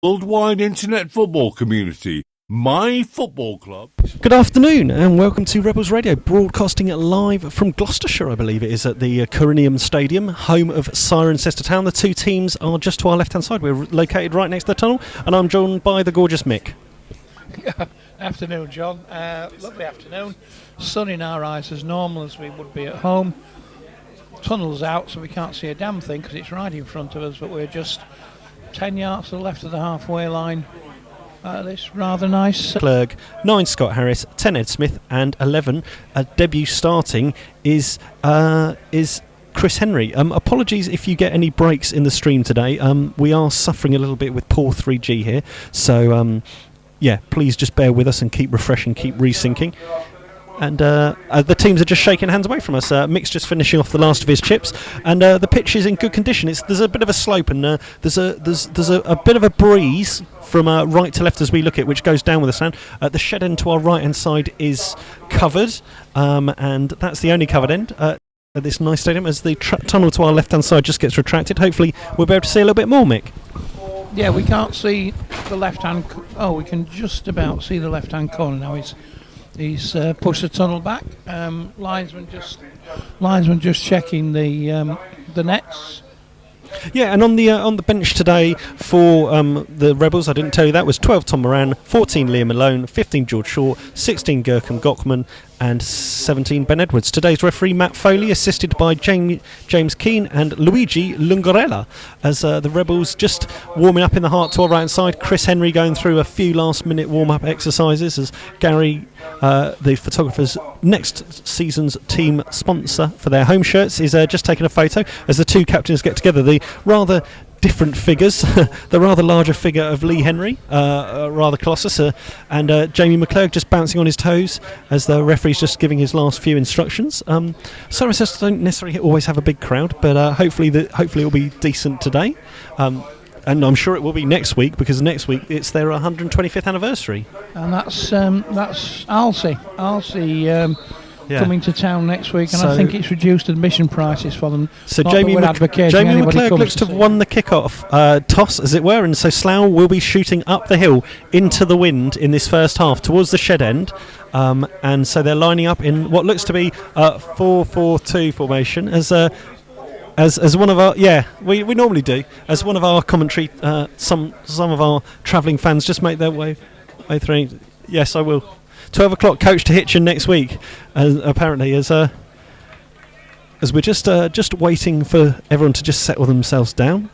Worldwide internet football community, MyFootballClub. Good afternoon and welcome to Rebels Radio, broadcasting live from Gloucestershire, I believe it is, at the Corinium Stadium, home of Cirencester Town. The two teams are just to our left hand side. We're located right next to the tunnel, and I'm joined by the gorgeous Mick. Afternoon, John. Lovely afternoon. Sun in our eyes as normal as we would be at home. Tunnel's out, so we can't see a damn thing because it's right in front of us, but we're just 10 yards to the left of the halfway line. This rather nice. Clerg, 9 Scott Harris, 10 Ed Smith, and 11 debut starting is Chris Henry. Apologies if you get any breaks in the stream today. We are suffering a little bit with poor 3G here, so yeah, please just bear with us and keep refreshing, keep resyncing. And the teams are just shaking hands away from us. Mick's just finishing off the last of his chips, and the pitch is in good condition. There's a bit of a slope, and there's a bit of a breeze from right to left as we look at, which goes down with the sand. The shed end to our right hand side is covered, and that's the only covered end at this nice stadium. As the tunnel to our left hand side just gets retracted, hopefully we'll be able to see a little bit more, Mick. Yeah, we can't see the left hand. We can just about see the left hand corner now. He's pushed the tunnel back. Linesman just checking the nets. Yeah, and on the bench today for the Rebels, I didn't tell you that, was 12 Tom Moran, 14 Liam Malone, 15 George Shaw, 16 Gurkham Gockman, and 17 Ben Edwards. Today's referee Matt Foley, assisted by James Keane and Luigi Lungarella, as the Rebels just warming up in the heart to our right hand side. Chris Henry going through a few last minute warm up exercises as Gary, the photographer's next season's team sponsor for their home shirts, is just taking a photo as the two captains get together. The rather different figures, the rather larger figure of Lee Henry, rather colossus, and Jamie McClurg just bouncing on his toes as the referee's just giving his last few instructions. Cirencester don't necessarily always have a big crowd, but hopefully it'll be decent today. And I'm sure it will be next week, because next week it's their 125th anniversary. And that's Alcy coming to town next week, and I think it's reduced admission prices for them. So Jamie McClurg looks to have won the kick-off toss, as it were, and so Slough will be shooting up the hill into the wind in this first half towards the shed end. And so they're lining up in what looks to be 4-4-2 formation, as one of our we normally do, as one of our commentary, some of our travelling fans just make their way through. Yes, I will. 12 o'clock coach to Hitchin next week, apparently, as we're just waiting for everyone to just settle themselves down.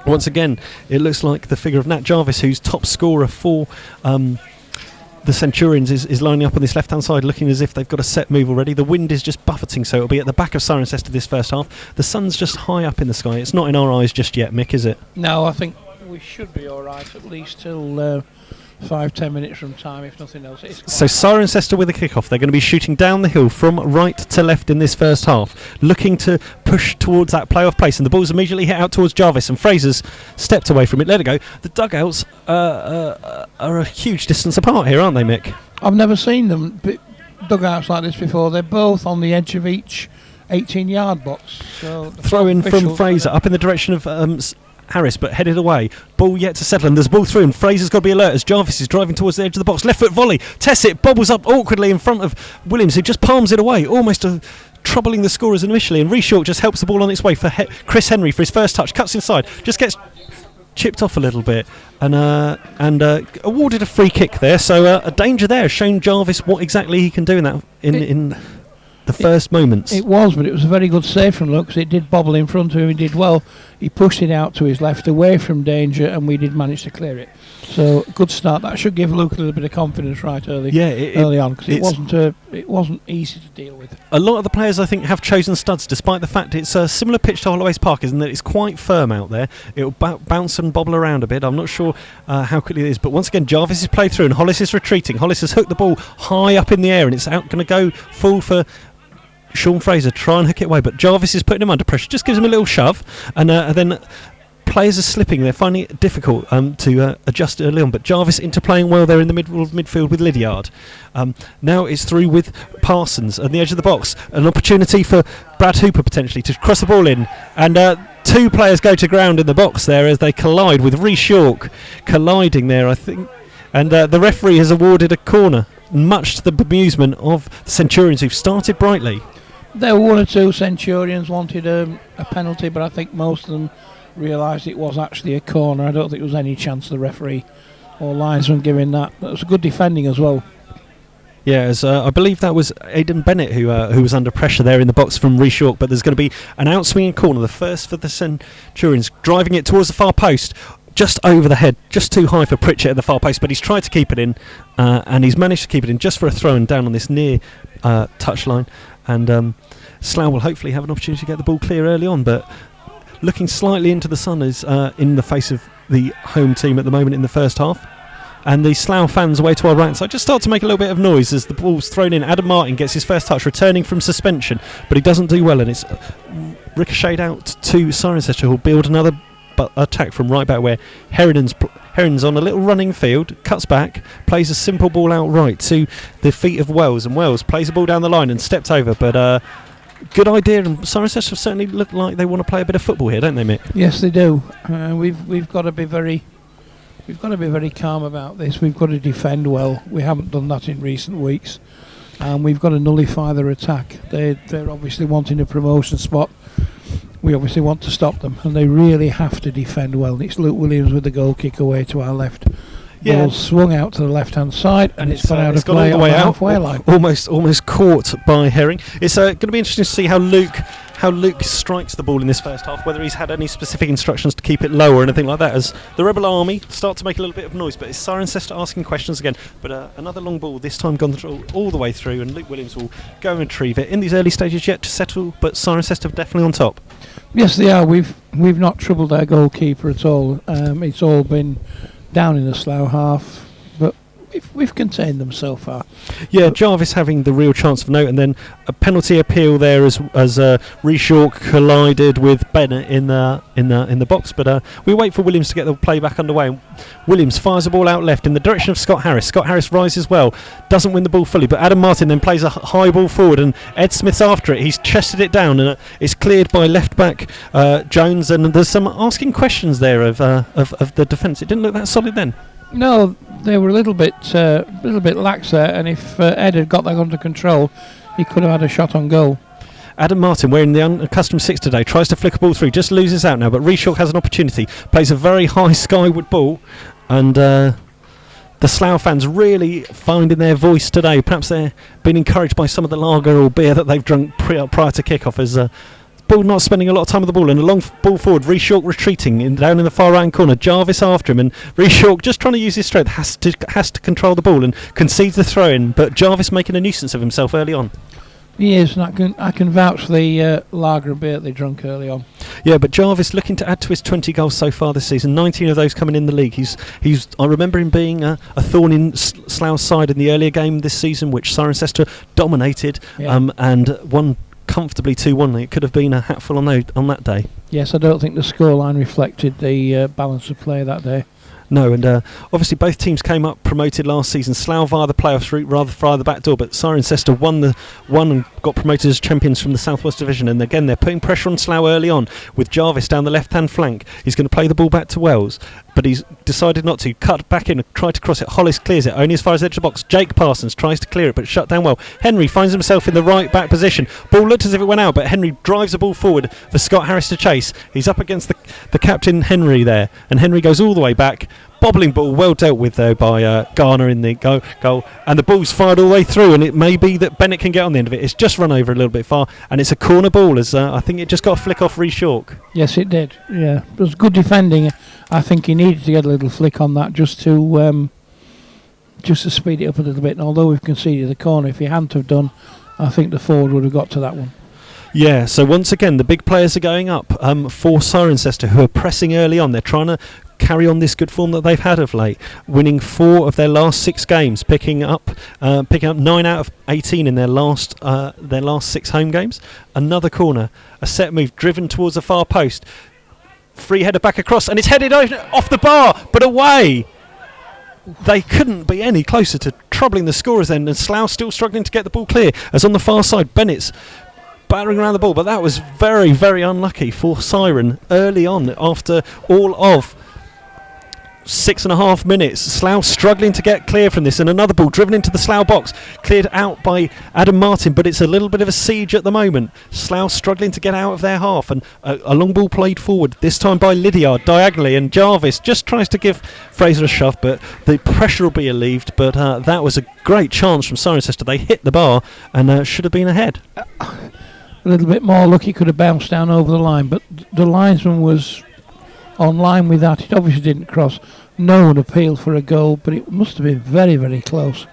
Once again, it looks like the figure of Nat Jarvis, who's top scorer for the Centurions, is lining up on this left hand side, looking as if they've got a set move already. The wind is just buffeting, so it'll be at the back of Cirencester this first half. The sun's just high up in the sky. It's not in our eyes just yet, Mick, is it? No, I think we should be alright at least till 5-10 minutes from time, if nothing else. So Cirencester with a kick-off. They're going to be shooting down the hill from right to left in this first half, looking to push towards that playoff place, and the ball's immediately hit out towards Jarvis, and Fraser's stepped away from it, let it go. The dugouts are a huge distance apart here, aren't they, Mick? I've never seen them dugouts like this before. They're both on the edge of each 18-yard box. So throw in from Fraser up in the direction of Harris, but headed away. Ball yet to settle, and there's a ball through, and Fraser's got to be alert as Jarvis is driving towards the edge of the box. Left foot volley. Tessett bobbles up awkwardly in front of Williams, who just palms it away, almost troubling the scorers initially. And Reshort just helps the ball on its way for Chris Henry for his first touch. Cuts inside, just gets chipped off a little bit, and awarded a free kick there. So a danger there, showing Jarvis what exactly he can do in that in the first moments. It was, but it was a very good save from Luke, because it did bobble in front of him. He did well. He pushed it out to his left, away from danger, and we did manage to clear it. So good start. That should give Luke a little bit of confidence early on, because it wasn't easy to deal with. A lot of the players, I think, have chosen studs, despite the fact it's a similar pitch to Holloway's Park, isn't it? It's quite firm out there. It'll bounce and bobble around a bit. I'm not sure how quickly it is, but once again, Jarvis is played through, and Hollis is retreating. Hollis has hooked the ball high up in the air, and it's out going to go full for Sean Fraser. Try and hook it away, but Jarvis is putting him under pressure. Just gives him a little shove, and then players are slipping. They're finding it difficult to adjust early on. But Jarvis interplaying well there in the middle of midfield with Lydiard. Now it's through with Parsons at the edge of the box. An opportunity for Brad Hooper potentially to cross the ball in. And two players go to ground in the box there as they collide with Rhys York colliding there, I think. And the referee has awarded a corner, much to the bemusement of the Centurions, who've started brightly. There were one or two Centurions wanted a penalty, but I think most of them realised it was actually a corner. I don't think there was any chance of the referee or linesman giving that. That was good defending as well. Yeah, as I believe that was Aidan Bennett who was under pressure there in the box from Rhys York, but there's going to be an outswinging corner, the first for the Centurions, driving it towards the far post, just over the head, just too high for Pritchett at the far post, but he's tried to keep it in, and he's managed to keep it in just for a throw and down on this near touchline, and Slough will hopefully have an opportunity to get the ball clear early on, but looking slightly into the sun is in the face of the home team at the moment in the first half. And the Slough fans away to our right side just start to make a little bit of noise as the ball's thrown in. Adam Martin gets his first touch, returning from suspension, but he doesn't do well, and it's ricocheted out to Cirencester, who'll build another attack from right back where Heron's on a little running field, cuts back, plays a simple ball out right to the feet of Wells, and Wells plays the ball down the line and stepped over, but good idea, and Cirencester certainly look like they want to play a bit of football here, don't they, Mick? Yes, they do. We've got to be very calm about this. We've got to defend well. We haven't done that in recent weeks, and we've got to nullify their attack. They're obviously wanting a promotion spot. We obviously want to stop them, and they really have to defend well. And it's Luke Williams with the goal kick away to our left. Yeah. Ball swung out to the left-hand side, and it's gone out of play all the way on the out, halfway line. Almost caught by Herring. It's going to be interesting to see how Luke strikes the ball in this first half, whether he's had any specific instructions to keep it low or anything like that, as the Rebel Army start to make a little bit of noise, but it's Cirencester asking questions again, but another long ball, this time gone through, all the way through, and Luke Williams will go and retrieve it. In these early stages yet to settle, but Cirencester definitely on top. Yes, they are. We've not troubled their goalkeeper at all. It's all been down in the Slough half, but we've contained them so far. Yeah, Jarvis having the real chance of note, and then a penalty appeal there as Rhys York collided with Bennett in the box. But we wait for Williams to get the play back underway. Williams fires the ball out left in the direction of Scott Harris. Scott Harris rises well, doesn't win the ball fully, but Adam Martin then plays a high ball forward, and Ed Smith's after it. He's chested it down, and it's cleared by left back Jones. And there's some asking questions there of the defence. It didn't look that solid then. No, they were a little bit lax there, and if Ed had got that under control, he could have had a shot on goal. Adam Martin, wearing the unaccustomed 6 today, tries to flick a ball through, just loses out now, but Rhys York has an opportunity, plays a very high skyward ball, and the Slough fans really finding their voice today. Perhaps they're being encouraged by some of the lager or beer that they've drunk prior to kick-off, as ball not spending a lot of time with the ball, and a long ball forward. Rhys York retreating down in the far right corner. Jarvis after him, and Rhys York just trying to use his strength, has to control the ball and concedes the throw in. But Jarvis making a nuisance of himself early on. He is, and I can vouch for the lager and beer that they drunk early on. Yeah, but Jarvis looking to add to his 20 goals so far this season. 19 of those coming in the league. He's. I remember him being a thorn in Slough's side in the earlier game this season, which Cirencester dominated, and won comfortably 2-1. It could have been a hatful on that day. Yes, I don't think the scoreline reflected the balance of play that day. No, and obviously both teams came up promoted last season. Slough via the playoffs route, rather via the back door, but Cirencester won and got promoted as champions from the South West Division. And again, they're putting pressure on Slough early on with Jarvis down the left-hand flank. He's going to play the ball back to Wells, but he's decided not to. Cut back in, try to cross it. Hollis clears it, only as far as the edge of the box. Jake Parsons tries to clear it, but shut down well. Henry finds himself in the right back position. Ball looked as if it went out, but Henry drives the ball forward for Scott Harris to chase. He's up against the captain Henry there, and Henry goes all the way back. Bobbling ball, well dealt with though by Garner in the goal, and the ball's fired all the way through, and it may be that Bennett can get on the end of it. It's just run over a little bit far, and it's a corner ball, as I think it just got a flick off Rhys York. Yes, it did. Yeah, it was good defending. I think he needed to get a little flick on that just to speed it up a little bit. And although we've conceded the corner, if he hadn't have done, I think the forward would have got to that one. Yeah, so once again, the big players are going up for Cirencester, who are pressing early on. They're trying to carry on this good form that they've had of late, winning 4 of their last 6 games, picking up 9 out of 18 in their last 6 home games. Another corner, a set move driven towards the far post. Free header back across, and it's headed off the bar, but away. They couldn't be any closer to troubling the scorers then, and Slough still struggling to get the ball clear, as on the far side Bennett's battering around the ball, but that was very, very unlucky for Siren early on. After all of 6.5 minutes, Slough struggling to get clear from this, and another ball driven into the Slough box, cleared out by Adam Martin, but it's a little bit of a siege at the moment. Slough struggling to get out of their half, and a long ball played forward, this time by Lydiard diagonally, and Jarvis just tries to give Fraser a shove, but the pressure will be relieved. But that was a great chance from Cirencester. They hit the bar and should have been ahead. A little bit more lucky, could have bounced down over the line, but the linesman was on line with that. It obviously didn't cross. No one appealed for a goal, but it must have been very, very close.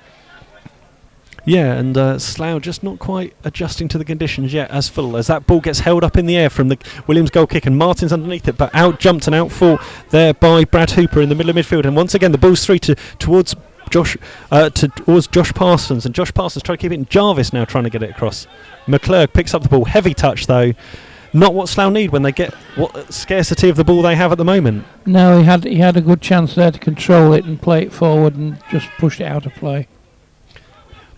Yeah, and Slough just not quite adjusting to the conditions yet as full, as that ball gets held up in the air from the Williams goal kick, and Martin's underneath it, but out jumped and out fought there by Brad Hooper in the middle of midfield, and once again the ball's through towards Josh Parsons, and Josh Parsons trying to keep it in. Jarvis now trying to get it across. McClurg picks up the ball, heavy touch though. Not what Slough need when they get what scarcity of the ball they have at the moment. No, he had a good chance there to control it and play it forward, and just pushed it out of play.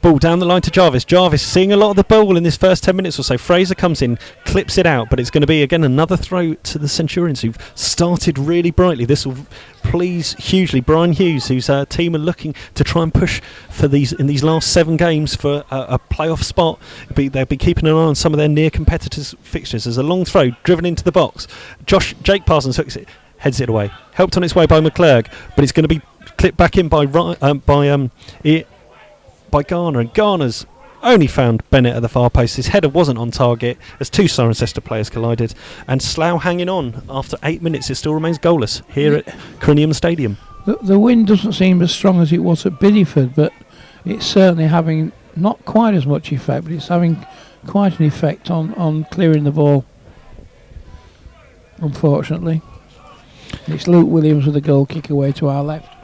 Ball down the line to Jarvis. Jarvis seeing a lot of the ball in this first 10 minutes or so. Fraser comes in, clips it out, but it's going to be again another throw to the Centurions, who've started really brightly. This will please hugely Brian Hughes, whose team are looking to try and push for these last 7 games for a playoff spot. They'll be keeping an eye on some of their near competitors' fixtures. There's a long throw driven into the box. Jake Parsons hooks it, heads it away. Helped on its way by McClurg, but it's going to be clipped back in by Garner, and Garner's only found Bennett at the far post. His header wasn't on target as 2 Cirencester players collided, and Slough hanging on after 8 minutes. It still remains goalless here at Corinium Stadium. The wind doesn't seem as strong as it was at Bideford, but it's certainly having not quite as much effect, but it's having quite an effect on clearing the ball, unfortunately. It's Luke Williams with a goal kick away to our left.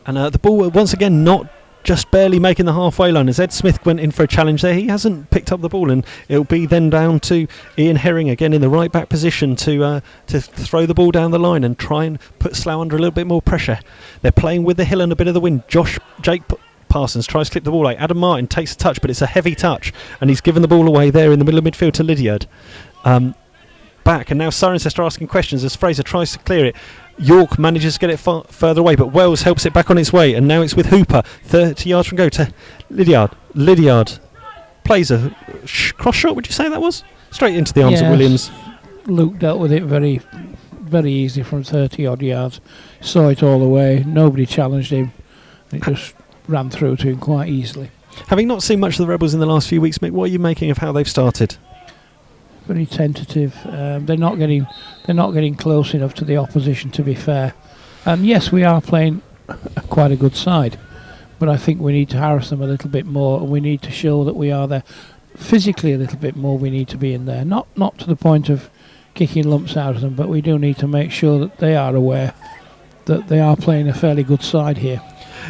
And the ball once again not just barely making the halfway line, as Ed Smith went in for a challenge there. He hasn't picked up the ball, and it'll be then down to Ian Herring again in the right back position to throw the ball down the line and try and put Slough under a little bit more pressure. They're playing with the hill and a bit of the wind. Jake Parsons tries to clip the ball out. Adam Martin takes a touch, but it's a heavy touch, and he's given the ball away there in the middle of midfield to Lydiard. Back, and now Cirencester asking questions as Fraser tries to clear it. York manages to get it further away, but Wells helps it back on its way, and now it's with Hooper, 30 yards from go to Lydiard. Lydiard plays a cross shot, would you say that was? Straight into the arms of Williams. Luke dealt with it very, very easy from 30 odd yards. Saw it all the way, nobody challenged him. It just ran through to him quite easily. Having not seen much of the Rebels in the last few weeks, Mick, what are you making of how they've started? Very tentative. They're not getting close enough to the opposition, to be fair. And yes, we are playing quite a good side, but I think we need to harass them a little bit more, and we need to show that we are there physically a little bit more. We need to be in there, not to the point of kicking lumps out of them, but we do need to make sure that they are aware that they are playing a fairly good side here.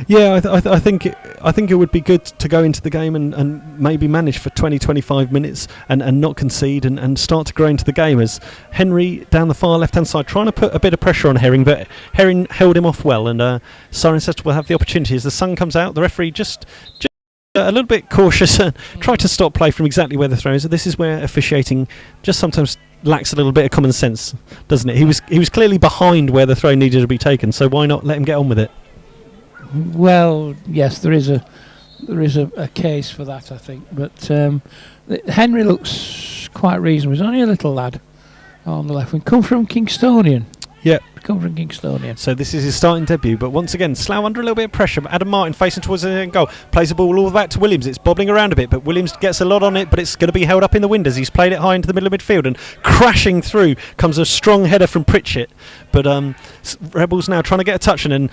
Yeah, I think it would be good to go into the game and maybe manage for 20-25 minutes and not concede and start to grow into the game, as Henry down the far left-hand side trying to put a bit of pressure on Herring, but Herring held him off well, and Cirencester will have the opportunity as the sun comes out. The referee just a little bit cautious and try to stop play from exactly where the throw is. This is where officiating just sometimes lacks a little bit of common sense, doesn't it? He was clearly behind where the throw needed to be taken, so why not let him get on with it? Well, yes, there is a case for that, I think. But Henry looks quite reasonable. He's only a little lad on the left wing. Come from Kingstonian. Yeah. Come from Kingstonian. So this is his starting debut. But once again, Slough under a little bit of pressure. But Adam Martin facing towards the end goal. Plays the ball all the way back to Williams. It's bobbling around a bit, but Williams gets a lot on it. But it's going to be held up in the wind as he's played it high into the middle of midfield. And crashing through comes a strong header from Pritchett. But Rebels now trying to get a touch, and then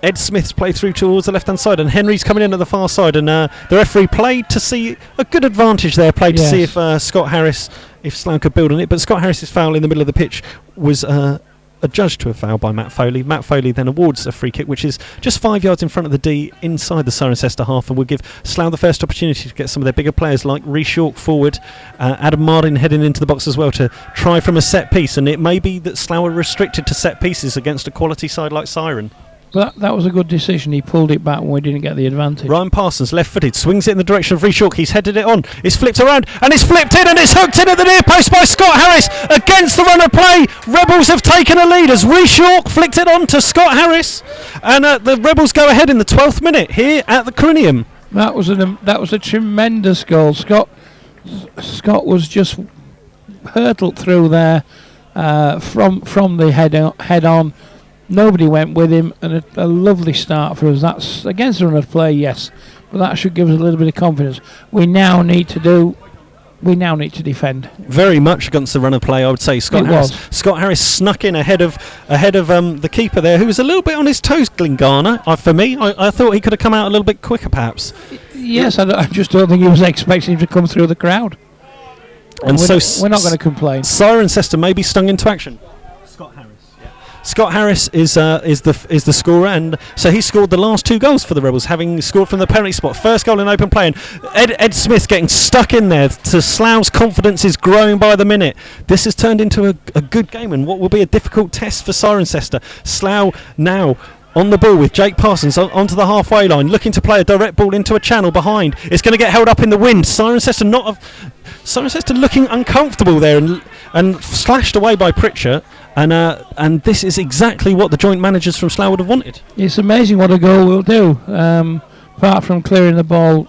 Ed Smith's played through towards the left-hand side, and Henry's coming in at the far side, and the referee played to see a good advantage there, to see if Scott Harris, if Slough could build on it, but Scott Harris's foul in the middle of the pitch was a adjudged to a foul by Matt Foley. Matt Foley then awards a free kick, which is just 5 yards in front of the D inside the Cirencester half, and will give Slough the first opportunity to get some of their bigger players like Rhys York forward, Adam Martin heading into the box as well to try from a set piece, and it may be that Slough are restricted to set pieces against a quality side like Ciren. That was a good decision. He pulled it back when we didn't get the advantage. Ryan Parsons, left-footed, swings it in the direction of Rhys York. He's headed it on. It's flipped around, and it's flipped in, and it's hooked in at the near post by Scott Harris against the run of play. Rebels have taken a lead as Rhys York flicked it on to Scott Harris, and the Rebels go ahead in the 12th minute here at the Corinium. That was a tremendous goal. Scott was just hurtled through there from the head on. Nobody went with him, and a lovely start for us. That's against the run of play, yes, but that should give us a little bit of confidence. We now need to defend. Very much against the run of play, I would say. Scott Harris snuck in ahead of the keeper there, who was a little bit on his toes. Glingana, for me, I thought he could have come out a little bit quicker, perhaps. Yes, I just don't think he was expecting him to come through the crowd. And we're not going to complain. Cirencester may be stung into action. Scott Harris is the scorer, and so he scored the last 2 goals for the Rebels, having scored from the penalty spot. First goal in open play, and Ed Smith getting stuck in there. To Slough's confidence is growing by the minute. This has turned into a good game, and what will be a difficult test for Cirencester. Slough now on the ball with Jake Parsons onto the halfway line, looking to play a direct ball into a channel behind. It's going to get held up in the wind. Cirencester looking uncomfortable there and slashed away by Pritchett. And this is exactly what the joint managers from Slough would have wanted. It's amazing what a goal will do. Apart from clearing the ball,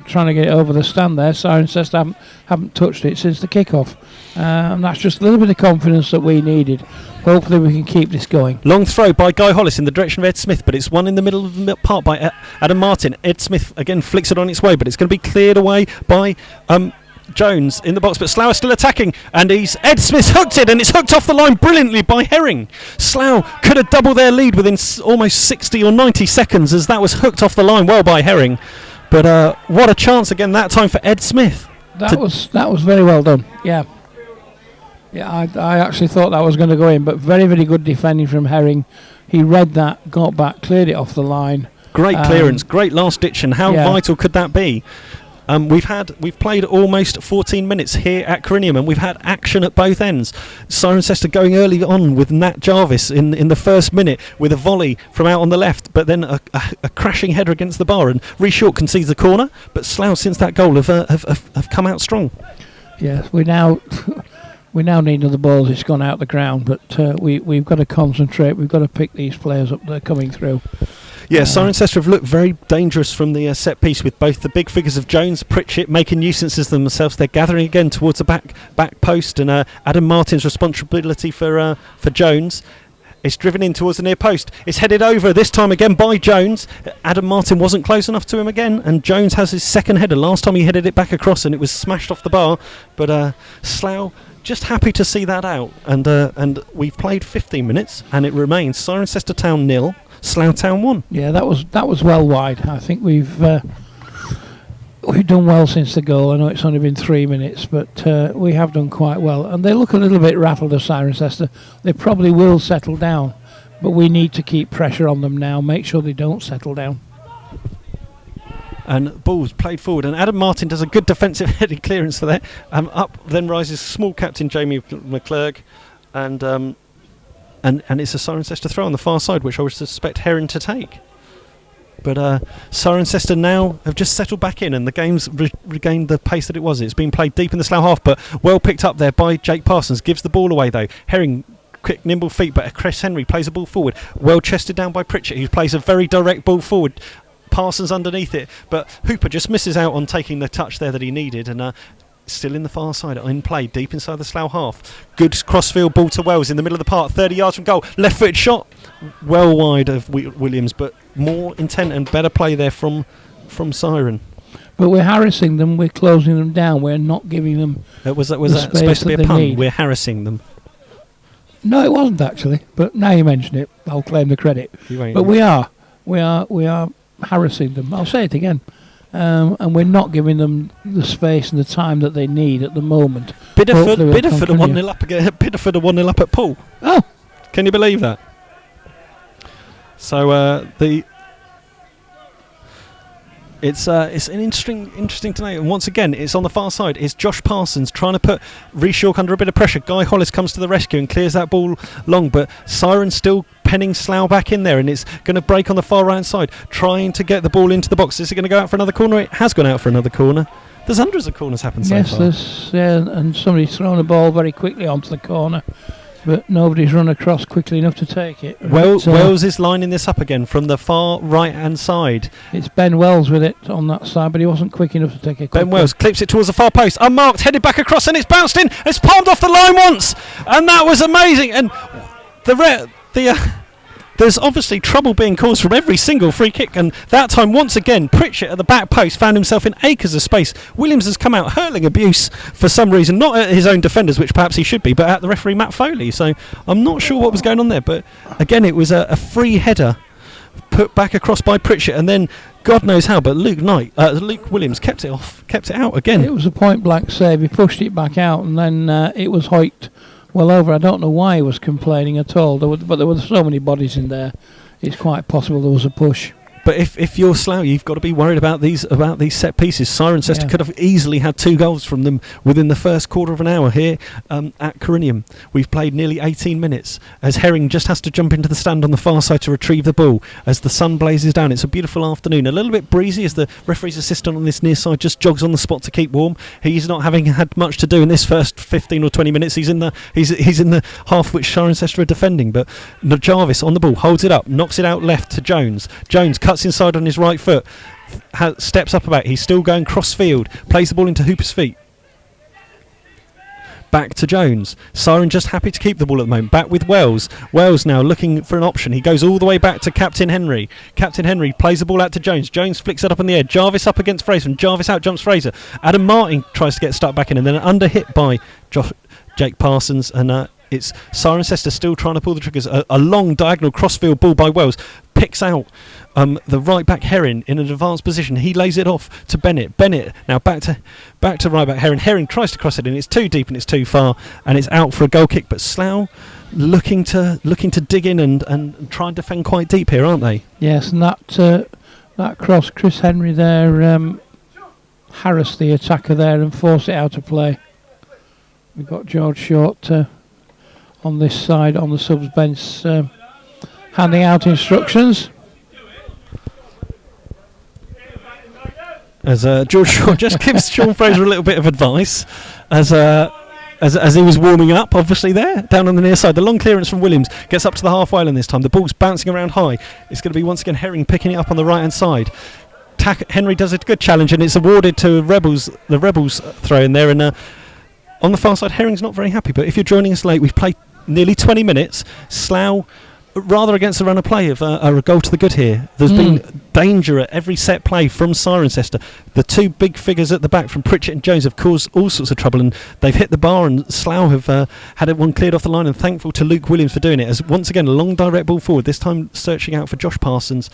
trying to get it over the stand there, Cirencester haven't touched it since the kick-off. And that's just a little bit of confidence that we needed. Hopefully we can keep this going. Long throw by Guy Hollis in the direction of Ed Smith, but it's won in the middle of the park by Adam Martin. Ed Smith again flicks it on its way, but it's going to be cleared away by Jones in the box, but Slough is still attacking, and Ed Smith hooked it, and it's hooked off the line brilliantly by Herring. Slough could have doubled their lead within almost 60 or 90 seconds as that was hooked off the line well by Herring. But what a chance again that time for Ed Smith. That was very well done. Yeah, I actually thought that was going to go in, but very, very good defending from Herring. He read that, got back, cleared it off the line. Great clearance, great last ditch, and how vital could that be? We've played almost 14 minutes here at Corinium, and we've had action at both ends. Cirencester going early on with Nat Jarvis in the first minute with a volley from out on the left, but then a crashing header against the bar, and Rhys York concedes the corner. But Slough, since that goal, have come out strong. Yes, we now need another ball. It's gone out the ground, but we've got to concentrate. We've got to pick these players up that are coming through. Yeah, Cirencester have looked very dangerous from the set piece, with both the big figures of Jones, Pritchett making nuisances themselves. They're gathering again towards the back post, and Adam Martin's responsibility for Jones. It's driven in towards the near post. It's headed over, this time again by Jones. Adam Martin wasn't close enough to him again, and Jones has his second header. Last time he headed it back across and it was smashed off the bar. But Slough just happy to see that out. And we've played 15 minutes, and it remains Cirencester Town 0, Slough Town 1. Yeah, that was well wide. I think we've done well since the goal. I know it's only been 3 minutes, but we have done quite well. And they look a little bit rattled at Cirencester. They probably will settle down, but we need to keep pressure on them now, make sure they don't settle down. And ball's played forward, and Adam Martin does a good defensive heading clearance for that. Up then rises small captain Jamie McClurg, and it's a Cirencester throw on the far side, which I would suspect Herring to take. But Cirencester now have just settled back in, and the game's regained the pace that it was. It's been played deep in the Slough half, but well picked up there by Jake Parsons. Gives the ball away though. Herring, quick, nimble feet, but Chris Henry plays the ball forward. Well chested down by Pritchett, who plays a very direct ball forward. Parsons underneath it, but Hooper just misses out on taking the touch there that he needed, and still in the far side, in play, deep inside the Slough half. Good crossfield ball to Wells in the middle of the park, 30 yards from goal. Left-footed shot, well wide of Williams, but more intent and better play there from Ciren. But we're harassing them, we're closing them down, we're not giving them was that supposed to be a pun? Need. We're harassing them. No, it wasn't actually, but now you mention it, I'll claim the credit. But we are harassing them. I'll say it again. And we're not giving them the space and the time that they need at the moment. Bideford are 1-0 up again. Bideford are 1-0 up at Poole. Oh, Can you believe that? So it's an interesting tonight, and once again it's on the far side. It's Josh Parsons trying to put Reshalk under a bit of pressure. Guy Hollis comes to the rescue and clears that ball long, but Siren still penning Slough back in there, and it's going to break on the far right side, trying to get the ball into the box. Is it going to go out for another corner? It has gone out for another corner. There's hundreds of corners happened so far. Yes, and somebody's thrown a ball very quickly onto the corner, but nobody's run across quickly enough to take it. Wells is lining this up again from the far right-hand side. It's Ben Wells with it on that side, but he wasn't quick enough to take it quickly. Ben Wells clips it towards the far post, unmarked, headed back across, and it's bounced in. It's palmed off the line once, and that was amazing. And there's obviously trouble being caused from every single free kick, and that time once again Pritchett at the back post found himself in acres of space. Williams has come out hurling abuse for some reason, not at his own defenders, which perhaps he should be, but at the referee Matt Foley. So I'm not sure what was going on there, but again it was a free header put back across by Pritchett, and then God knows how, but Luke Williams kept it out again. It was a point blank save. He pushed it back out, and then it was hoiked well over. I don't know why he was complaining at all, but there were so many bodies in there. It's quite possible there was a push. But if you're Slough, you've got to be worried about these set pieces. Cirencester could have easily had 2 goals from them within the first quarter of an hour here at Corinium. We've played nearly 18 minutes as Herring just has to jump into the stand on the far side to retrieve the ball as the sun blazes down. It's a beautiful afternoon, a little bit breezy as the referee's assistant on this near side just jogs on the spot to keep warm. He's not having had much to do in this first 15 or 20 minutes. He's in the half which Cirencester are defending, but Jarvis on the ball holds it up, knocks it out left to Jones. Jones cuts inside on his right foot, steps up about. He's still going cross field, plays the ball into Hooper's feet. Back to Jones. Siren just happy to keep the ball at the moment. Back with Wells. Wells now looking for an option. He goes all the way back to Captain Henry. Captain Henry plays the ball out to Jones. Jones flicks it up in the air. Jarvis up against Fraser, and Jarvis out jumps Fraser. Adam Martin tries to get stuck back in, and then under hit by Jake Parsons, and it's Cirencester still trying to pull the triggers. A long diagonal crossfield ball by Wells picks out the right back Herring in an advanced position. He lays it off to Bennett. Bennett now back to right back Herring. Herring tries to cross it in. It's too deep and it's too far, and it's out for a goal kick. But Slough looking to dig in and try and defend quite deep here, aren't they? Yes, and that cross, Chris Henry there harassed the attacker there and forced it out of play. We've got George Short on this side on the subs bench handing out instructions. As George Short just gives Sean Fraser a little bit of advice as he was warming up, obviously there, down on the near side. The long clearance from Williams gets up to the halfway line this time. The ball's bouncing around high. It's going to be once again Herring picking it up on the right-hand side. Henry does a good challenge, and it's awarded to the Rebels throw in there, and on the far side, Herring's not very happy. But if you're joining us late, we've played nearly 20 minutes. Slough rather against the run of play of a goal to the good here. There's been danger at every set play from Cirencester. The 2 big figures at the back from Pritchett and Jones have caused all sorts of trouble, and they've hit the bar, and Slough have had one cleared off the line, and thankful to Luke Williams for doing it. As once again a long direct ball forward, this time searching out for Josh Parsons.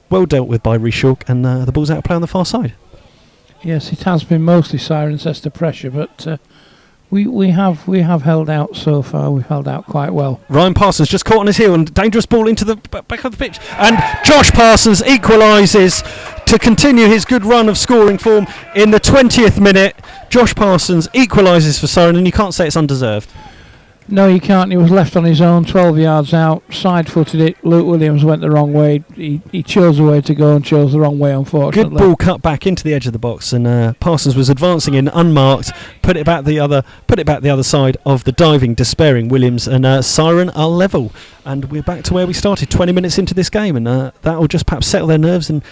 Well dealt with by Reshalk, and the ball's out of play on the far side. Yes, it has been mostly Cirencester pressure, but We have held out so far. We've held out quite well. Ryan Parsons just caught on his heel, and dangerous ball into the back of the pitch, and Josh Parsons equalises to continue his good run of scoring form in the 20th minute. Josh Parsons equalises for Siren, and you can't say it's undeserved. No, you can't. He was left on his own, 12 yards out, side-footed it. Luke Williams went the wrong way. He chose the way to go and chose the wrong way, unfortunately. Good ball cut back into the edge of the box, and Parsons was advancing in unmarked, put it back the other side of the diving, despairing Williams, and Siren are level. And we're back to where we started 20 minutes into this game, and that will just perhaps settle their nerves and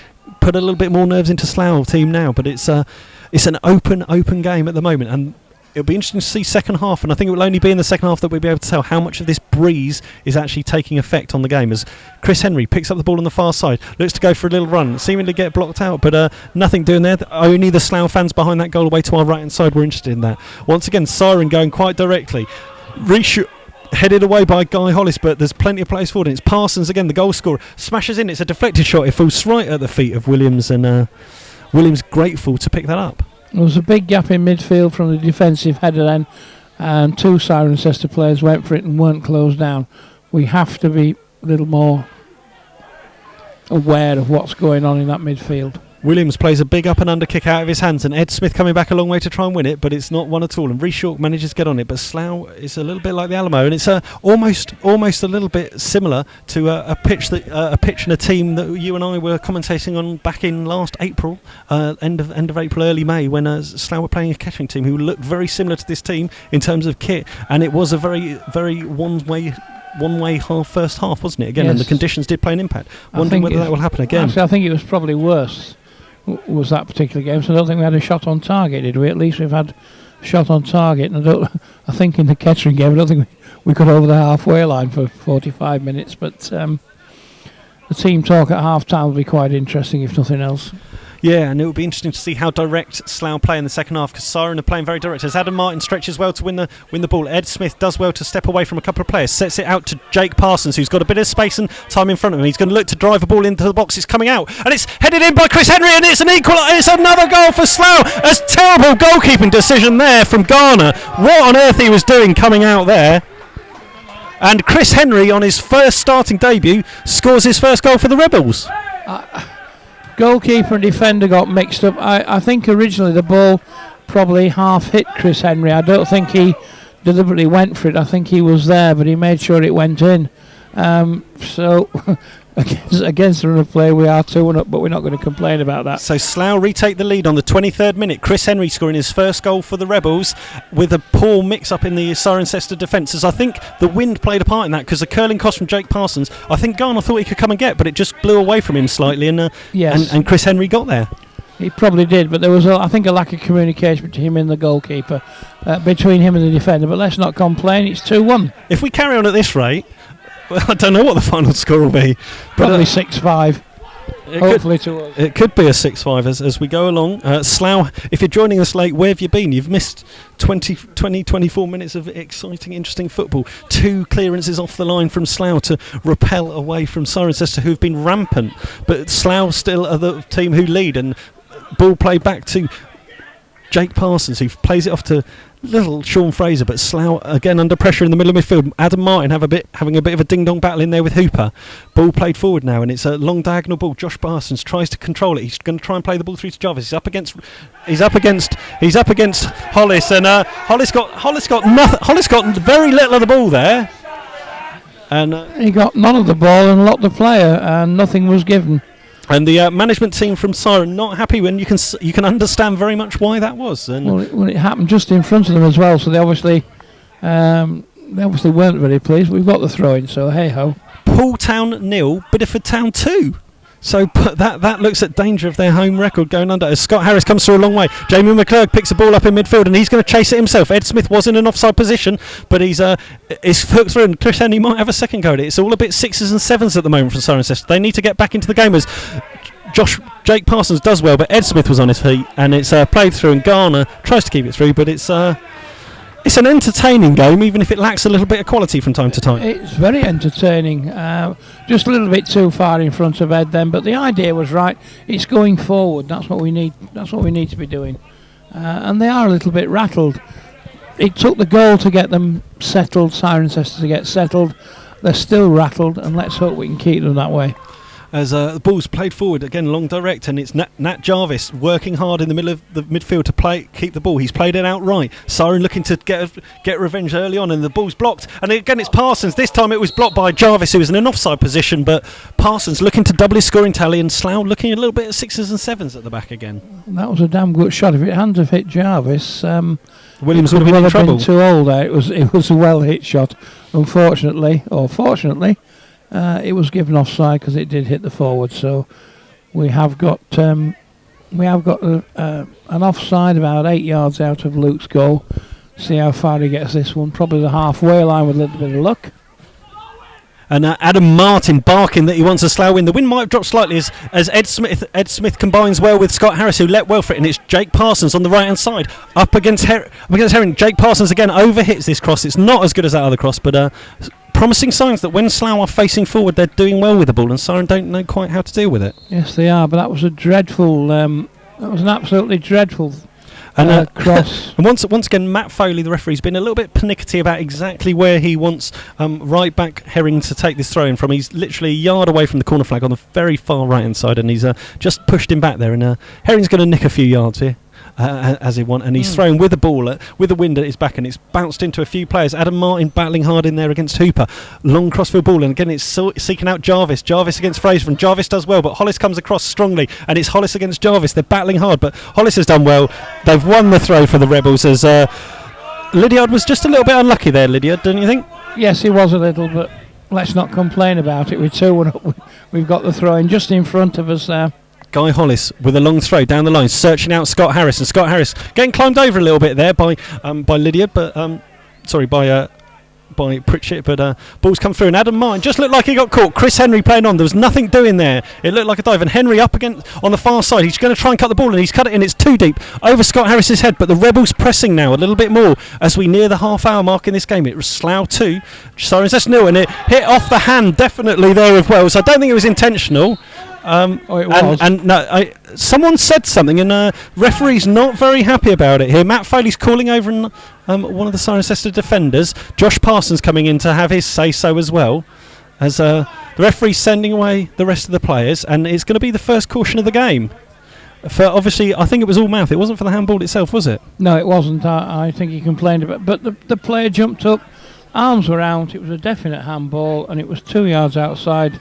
put a little bit more nerves into Slough team now. But it's an open game at the moment, and it'll be interesting to see second half, and I think it will only be in the second half that we'll be able to tell how much of this breeze is actually taking effect on the game, as Chris Henry picks up the ball on the far side, looks to go for a little run, seemingly get blocked out, but nothing doing there. Only the Slough fans behind that goal away to our right hand side were interested in that. Once again, Siren going quite directly. Headed away by Guy Hollis, but there's plenty of place forward, and it's Parsons again, the goal scorer, smashes in. It's a deflected shot. It falls right at the feet of Williams, and Williams grateful to pick that up. There was a big gap in midfield from the defensive header then, and 2 Cirencester players went for it and weren't closed down. we have to be a little more aware of what's going on in that midfield. Williams plays a big up and under kick out of his hands, and Ed Smith coming back a long way to try and win it, but it's not one at all. And Rhys York manages to get on it, but Slough is a little bit like the Alamo, and it's almost a little bit similar to a pitch and a team that you and I were commentating on back in last April, end of April, early May, when Slough were playing a Kettering team who looked very similar to this team in terms of kit, and it was a very, very one-way first half, wasn't it? Again, and the conditions did play an impact. Wondering whether that will happen again. Actually, I think it was probably worse. Was that particular game? So I don't think we had a shot on target, did we? At least we've had a shot on target, and I think in the Kettering game, I don't think we got over the halfway line for 45 minutes. But the team talk at half time will be quite interesting, if nothing else. Yeah, and it will be interesting to see how direct Slough play in the second half, because Cirencester are playing very direct. As Adam Martin stretches well to win the ball, Ed Smith does well to step away from a couple of players, sets it out to Jake Parsons, who's got a bit of space and time in front of him. He's going to look to drive the ball into the box. It's coming out, and it's headed in by Chris Henry, and it's it's another goal for Slough. A terrible goalkeeping decision there from Garner. What on earth he was doing coming out there? And Chris Henry, on his first starting debut, scores his first goal for the Rebels. Goalkeeper and defender got mixed up. I think originally the ball probably half hit Chris Henry. I don't think he deliberately went for it. I think he was there, but he made sure it went in. So against the run of play, we are 2-1 up, but we're not going to complain about that. So Slough retake the lead on the 23rd minute. Chris Henry scoring his first goal for the Rebels with a poor mix-up in the Cirencester defence. As I think the wind played a part in that, because a curling cross from Jake Parsons, I think Garner thought he could come and get, but it just blew away from him slightly, and Chris Henry got there. He probably did, but there was, I think, a lack of communication between him and the goalkeeper, between him and the defender. But let's not complain, it's 2-1. If we carry on at this rate, well, I don't know what the final score will be. Probably 6-5. Hopefully to us. It could be a 6-5 as we go along. Slough, if you're joining us late, where have you been? You've missed 24 minutes of exciting, interesting football. 2 clearances off the line from Slough to repel away from Cirencester, who've been rampant. But Slough still are the team who lead, and ball play back to Jake Parsons, who plays it off to little Sean Fraser, but Slough again under pressure in the middle of midfield. Adam Martin having a bit of a ding-dong battle in there with Hooper. Ball played forward now, and it's a long diagonal ball. Josh Parsons tries to control it. He's going to try and play the ball through to Jarvis. He's up against Hollis, and Hollis got very little of the ball there, and he got none of the ball and locked the player, and nothing was given. And the management team from Ciren not happy, when you can understand very much why that was. And well, it happened just in front of them as well, so they obviously weren't very pleased. We've got the throw-in, so hey ho. Poole Town 0, Bideford Town 2. So that looks at danger of their home record going under. As Scott Harris comes through a long way, Jamie McClurg picks the ball up in midfield, and he's going to chase it himself. Ed Smith was in an offside position, but he's hooked through, and Chris Henry might have a second go at it. It's all a bit 6s and 7s at the moment for Cirencester. They need to get back into the game, as Jake Parsons does well, but Ed Smith was on his feet, and it's played through, and Garner tries to keep it through, but it's an entertaining game, even if it lacks a little bit of quality from time to time. It's very entertaining. Just a little bit too far in front of Ed then, but the idea was right. It's going forward. That's what we need. That's what we need to be doing. And they are a little bit rattled. It took the goal to get them settled, Cirencester to get settled. They're still rattled, and let's hope we can keep them that way. As the ball's played forward, again long direct, and it's Nat Jarvis working hard in the middle of the midfield to keep the ball. He's played it out right. Ciren looking to get revenge early on, and the ball's blocked. And again it's Parsons. This time it was blocked by Jarvis, who was in an offside position, but Parsons looking to double his scoring tally, and Slough looking a little bit at 6s and 7s at the back again. That was a damn good shot. If it hadn't have hit Jarvis, Williams would have been in trouble. Too old there. It was a well hit shot. Unfortunately, or fortunately, it was given offside because it did hit the forward. So we have got an offside about 8 yards out of Luke's goal. See how far he gets this one. Probably the halfway line with a little bit of luck. And Adam Martin barking that he wants a Slough win. The wind might have dropped slightly as Ed Smith combines well with Scott Harris, who let well for it, and it's Jake Parsons on the right hand side up against Herring. Jake Parsons again overhits this cross. It's not as good as that other cross, but promising signs that when Slough are facing forward, they're doing well with the ball, and Ciren don't know quite how to deal with it. Yes, they are, but that was a dreadful. That was an absolutely dreadful. And cross. And once again, Matt Foley, the referee's been a little bit pernickety about exactly where he wants right back Herring to take this throw in from. He's literally a yard away from the corner flag on the very far right hand side, and he's just pushed him back there. And Herring's going to nick a few yards here. As he wants, and he's thrown with the ball with the wind at his back, and it's bounced into a few players. Adam Martin battling hard in there against Hooper. Long crossfield ball, and again it's seeking out Jarvis. Jarvis against Fraser, and Jarvis does well, but Hollis comes across strongly, and it's Hollis against Jarvis. They're battling hard, but Hollis has done well. They've won the throw for the Rebels, as Lydiard was just a little bit unlucky there, Lydiard, don't you think? Yes, he was a little, but let's not complain about it. We're 2-1 up. We've got the throw in just in front of us there. Guy Hollis with a long throw down the line, searching out Scott Harris, and Scott Harris getting climbed over a little bit there by Lydiard, but by Pritchett, but ball's come through, and Adam Martin just looked like he got caught. Chris Henry playing on, there was nothing doing there. It looked like a dive, and Henry up against on the far side. He's going to try and cut the ball, and he's cut it in. It's too deep over Scott Harris's head, but the Rebels pressing now a little bit more as we near the half-hour mark in this game. It was Slough 2, Cirencester 0, and it hit off the hand definitely there as well. So I don't think it was intentional. It was. And no, someone said something, and referee's not very happy about it here. Matt Foley's calling over one of the Cirencester defenders. Josh Parsons coming in to have his say-so as well, as the referee's sending away the rest of the players, and it's going to be the first caution of the game. For obviously, I think it was all mouth. It wasn't for the handball itself, was it? No, it wasn't. I think he complained about it. But the player jumped up, arms were out. It was a definite handball, and it was 2 yards outside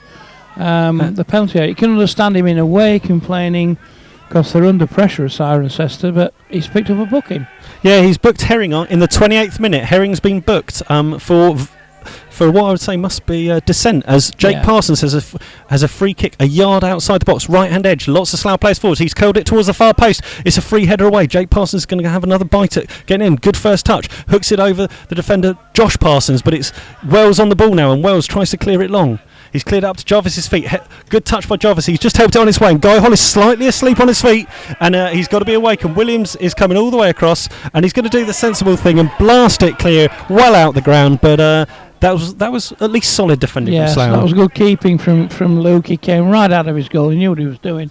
the penalty area. You can understand him in a way complaining because they're under pressure at Cirencester, but he's picked up a booking. Yeah, he's booked Herring on in the 28th minute. Herring's been booked for what I would say must be dissent, as Jake Parsons has a free kick a yard outside the box, right hand edge. Lots of Slough players forwards. He's curled it towards the far post. It's a free header away. Jake Parsons is going to have another bite at getting in. Good first touch. Hooks it over the defender Josh Parsons, but it's Wells on the ball now, and Wells tries to clear it long. He's cleared it up to Jarvis's feet. Good touch by Jarvis. He's just helped it on his way. And Guy Hollis slightly asleep on his feet, and he's got to be awake. And Williams is coming all the way across, and he's going to do the sensible thing and blast it clear, well out the ground. But that was at least solid defending from Slough. That was good keeping from Luke. He came right out of his goal. He knew what he was doing,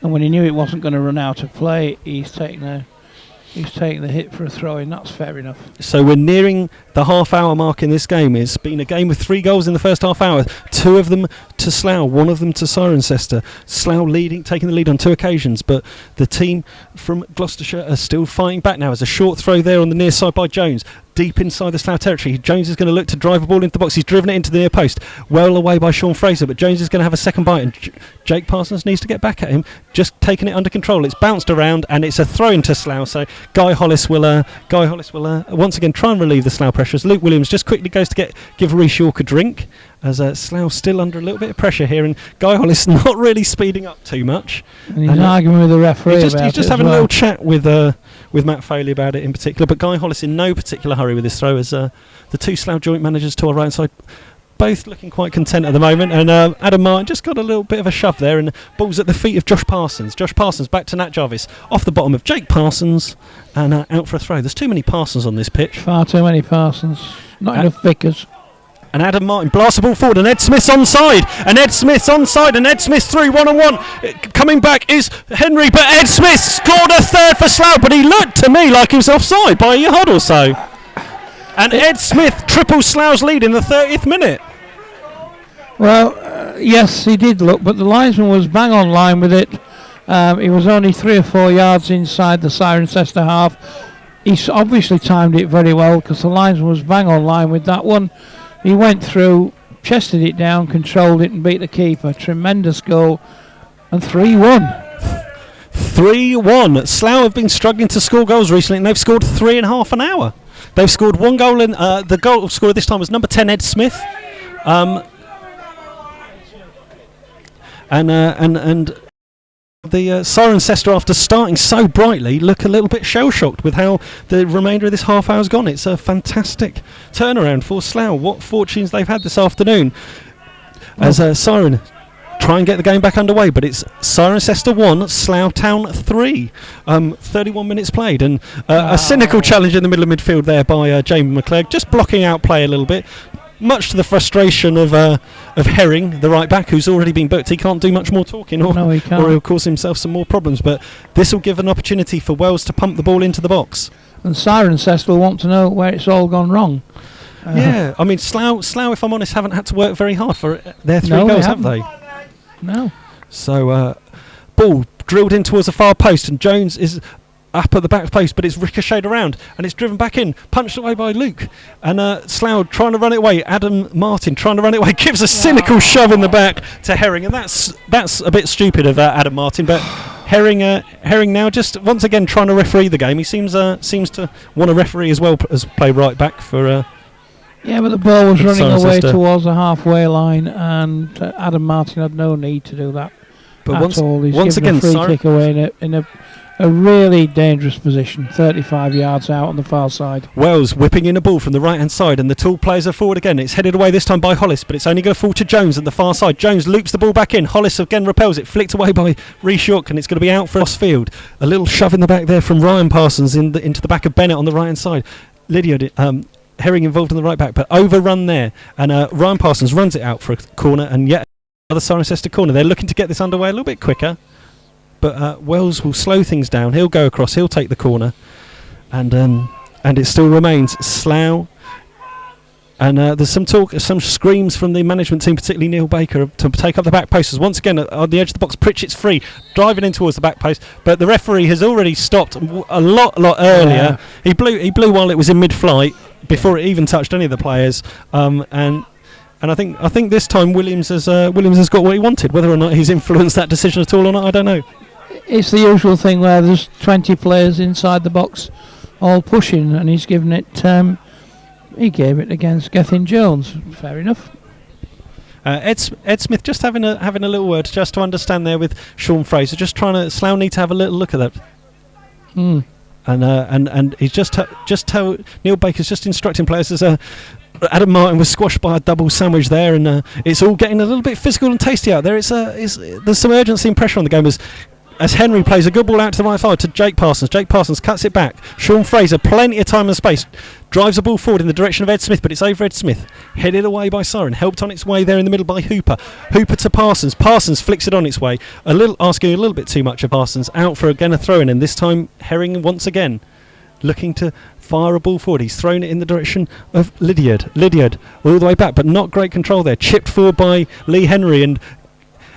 and when he knew it wasn't going to run out of play, he's taking the hit for a throw-in. That's fair enough. So we're nearing the half-hour mark in this game. It's been a game with 3 goals in the first half hour. 2 of them to Slough, 1 of them to Cirencester. Slough taking the lead on 2 occasions, but the team from Gloucestershire are still fighting back now. As a short throw there on the near side by Jones, deep inside the Slough territory. Jones is going to look to drive a ball into the box. He's driven it into the near post, well away by Sean Fraser, but Jones is going to have a second bite, and Jake Parsons needs to get back at him, just taking it under control. It's bounced around, and it's a throw into Slough, so Guy Hollis will once again try and relieve the Slough pressure, as Luke Williams just quickly goes to give Reece York a drink, as Slough still under a little bit of pressure here, and Guy Hollis not really speeding up too much. And he's arguing with the referee. He's just having a little chat with Matt Foley about it in particular, but Guy Hollis in no particular hurry with his throw, as the 2 Slough joint managers to our right side both looking quite content at the moment, and Adam Martin just got a little bit of a shove there, and ball's at the feet of Josh Parsons. Josh Parsons back to Nat Jarvis, off the bottom of Jake Parsons, and out for a throw. There's too many Parsons on this pitch. Far too many Parsons. Not enough Vickers. And Adam Martin blasts the ball forward, and Ed Smith's onside, and Ed Smith's through 1-on-1. Coming back is Henry, but Ed Smith scored a third for Slough, but he looked to me like he was offside by a yard or so. And Ed Smith triples Slough's lead in the 30th minute. Well, yes, he did look, but the linesman was bang on line with it. He was only 3 or 4 yards inside the Cirencester half. He obviously timed it very well, because the linesman was bang on line with that one. He went through, chested it down, controlled it, and beat the keeper. Tremendous goal. And 3-1. 3-1. Slough have been struggling to score goals recently, and they've scored 3 in half an hour. They've scored 1 goal, and the goal scorer this time was number 10, Ed Smith. And the Cirencester, after starting so brightly, look a little bit shell-shocked with how the remainder of this half hour's gone. It's a fantastic turnaround for Slough. What fortunes they've had this afternoon. As Siren try and get the game back underway, but it's Cirencester 1, Slough Town 3. 31 minutes played, and a cynical challenge in the middle of midfield there by Jamie McClegg, just blocking out play a little bit. much to the frustration of Herring, the right back, who's already been booked. He can't do much more talking, No, he can't. or he'll cause himself some more problems. But this will give an opportunity for Wells to pump the ball into the box. And Cirencester will want to know where it's all gone wrong. Yeah, I mean, Slough, if I'm honest, haven't had to work very hard for their 3 No, they goals, have they? No. So, ball drilled in towards the far post, and Jones is up at the back post, but it's ricocheted around, and it's driven back in, punched away by Luke. And Slough trying to run it away. Adam Martin trying to run it away, gives a cynical shove in the back to Herring, and that's a bit stupid of Adam Martin, but Herring now just once again trying to referee the game. He seems to want to referee as well as play right back for. Yeah, but the ball was running away Cirencester towards the halfway line, and Adam Martin had no need to do that But at all. He's once given again, a free kick away in a really dangerous position, 35 yards out on the far side. Wells whipping in a ball from the right hand side, and the tall players are forward again. It's headed away this time by Hollis, but it's only going to fall to Jones at the far side. Jones loops the ball back in. Hollis again repels it, flicked away by Rhys York, and it's going to be out for Field. A little shove in the back there from Ryan Parsons into the back of Bennett on the right hand side. Lydia Herring involved in the right back, but overrun there, and Ryan Parsons runs it out for a corner, and yet another Cirencester corner. They're looking to get this underway a little bit quicker, but Wells will slow things down. He'll go across, he'll take the corner, and it still remains Slough. And there's some talk, some screams from the management team, particularly Neil Baker, to take up the back post. Once again, on the edge of the box, Pritchett's free, driving in towards the back post, but the referee has already stopped a lot earlier. He blew while it was in mid-flight, before it even touched any of the players. And I think this time Williams has got what he wanted. Whether or not he's influenced that decision at all or not, I don't know. It's the usual thing where there's 20 players inside the box, all pushing, and he's given it. He gave it against Gethin Jones. Fair enough. Ed Smith just having a little word just to understand there with Sean Fraser. Just trying to Slough need to have a little look at that. And he's just Neil Baker's just instructing players as Adam Martin was squashed by a double sandwich there, and it's all getting a little bit physical and tasty out there. There's some urgency and pressure on the game as Henry plays a good ball out to the right side to Jake Parsons. Jake Parsons cuts it back. Sean Fraser, plenty of time and space, drives the ball forward in the direction of Ed Smith, but it's over Ed Smith. Headed away by Siren, helped on its way there in the middle by Hooper. Hooper to Parsons. Parsons flicks it on its way. Asking a little bit too much of Parsons. Out for again a throw-in, and this time Herring once again looking to fire a ball forward. He's thrown it in the direction of Lydiard all the way back, but not great control there. Chipped forward by Lee Henry, and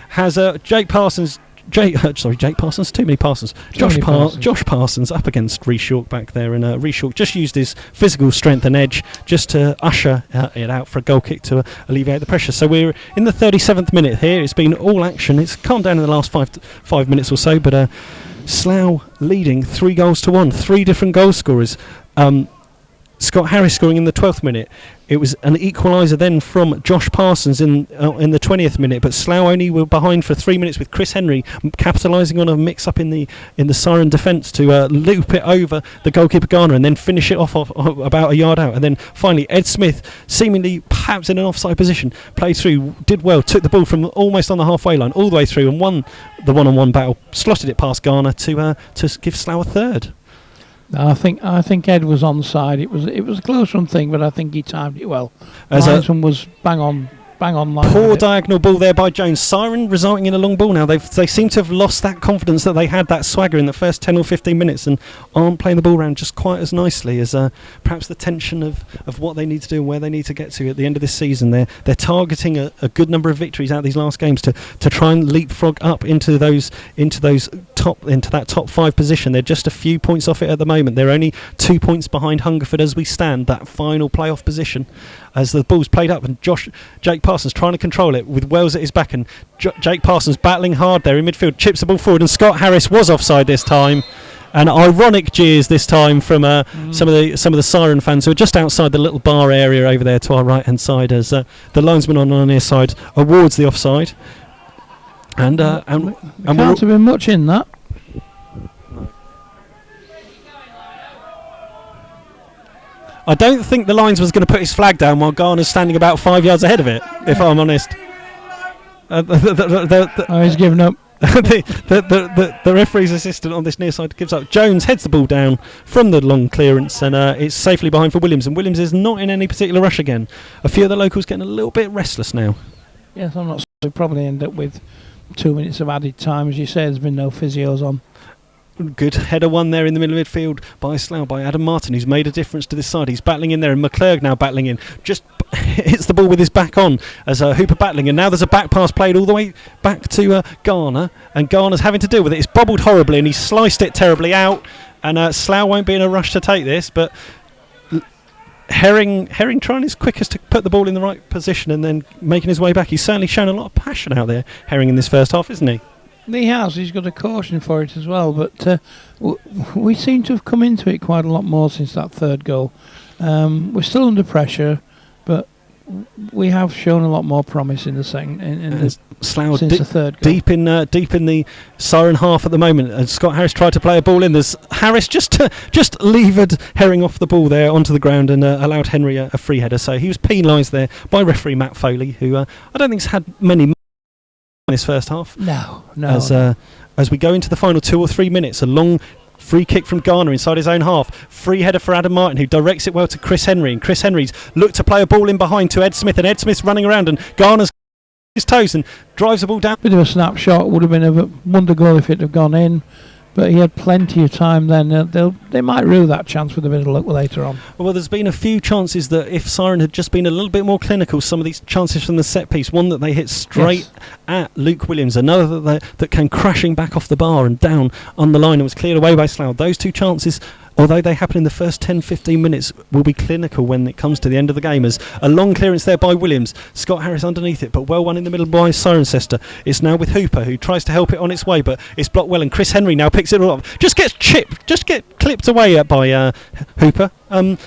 has Jake Parsons. Jake Parsons, too many Parsons. Josh Parsons up against Rhys York back there, and Rhys York just used his physical strength and edge just to usher it out for a goal kick to alleviate the pressure. So we're in the 37th minute here. It's been all action. It's calmed down in the last five minutes or so, but Slough leading 3-1. 3 different goal scorers. Scott Harris scoring in the 12th minute. It was an equaliser then from Josh Parsons in the 20th minute, but Slough only were behind for 3 minutes with Chris Henry capitalising on a mix-up in the Siren defence to loop it over the goalkeeper Garner and then finish it off about a yard out. And then finally Ed Smith, seemingly perhaps in an offside position, played through, did well, took the ball from almost on the halfway line all the way through and won the one-on-one battle, slotted it past Garner to give Slough a third. I think Ed was onside. It was a close run thing, but I think he timed it well. Linesman was bang on line. Poor diagonal ball there by Jones. Siren resulting in a long ball now. They seem to have lost that confidence that they had, that swagger in the first 10 or 15 minutes, and aren't playing the ball around just quite as nicely as perhaps the tension of what they need to do and where they need to get to at the end of this season. They're targeting a good number of victories out of these last games to try and leapfrog up into that top 5 position. They're just a few points off it at the moment. They're only 2 points behind Hungerford as we stand, that final playoff position, as the ball's played up, and Jake Parsons trying to control it with Wells at his back, and Jake Parsons battling hard there in midfield, chips the ball forward, and Scott Harris was offside this time, and ironic jeers this time from some of the Siren fans who are just outside the little bar area over there to our right hand side, as the linesman on our near side awards the offside, and can't have been much in that. I don't think the Lions was going to put his flag down while Garner's standing about 5 yards ahead of it, if I'm honest. He's given up. the referee's assistant on this near side gives up. Jones heads the ball down from the long clearance, and it's safely behind for Williams. And Williams is not in any particular rush again. A few of the locals getting a little bit restless now. Yes, I'm not. We'll probably end up with 2 minutes of added time, as you say. There's been no physios on. Good header one there in the middle of midfield by Slough, by Adam Martin, who's made a difference to this side. He's battling in there, and McClurg now battling in. Just hits the ball with his back on as Hooper battling, and now there's a back pass played all the way back to Garner, and Garner's having to deal with it. It's bobbled horribly, and he's sliced it terribly out, and Slough won't be in a rush to take this, but Herring trying his quickest to put the ball in the right position and then making his way back. He's certainly shown a lot of passion out there, Herring, in this first half, isn't he? He has. He's got a caution for it as well. But we seem to have come into it quite a lot more since that third goal. We're still under pressure, but we have shown a lot more promise in the second. Slough since the third goal. deep in the siren half at the moment. And Scott Harris tried to play a ball in. There's Harris just levered Herring off the ball there onto the ground and allowed Henry a free header. So he was penalised there by referee Matt Foley, who I don't think's had many in this first half. No. As we go into the final 2 or 3 minutes, a long free kick from Garner inside his own half. Free header for Adam Martin, who directs it well to Chris Henry. And Chris Henry's looked to play a ball in behind to Ed Smith. And Ed Smith's running around, and Garner's his toes and drives the ball down. Bit of a snapshot. Would have been a wonder goal if it had gone in. But he had plenty of time then. They might rue that chance with a bit of luck later on. Well, there's been a few chances that if Siren had just been a little bit more clinical, some of these chances from the set piece, one that they hit straight at Luke Williams, another that came crashing back off the bar and down on the line and was cleared away by Slough. Those two chances, although they happen in the first 10-15 minutes, will be clinical when it comes to the end of the game. As a long clearance there by Williams, Scott Harris underneath it, but well won in the middle by Cirencester. It's now with Hooper, who tries to help it on its way, but it's blocked well, and Chris Henry now picks it all up. Just gets clipped away by Hooper. Kind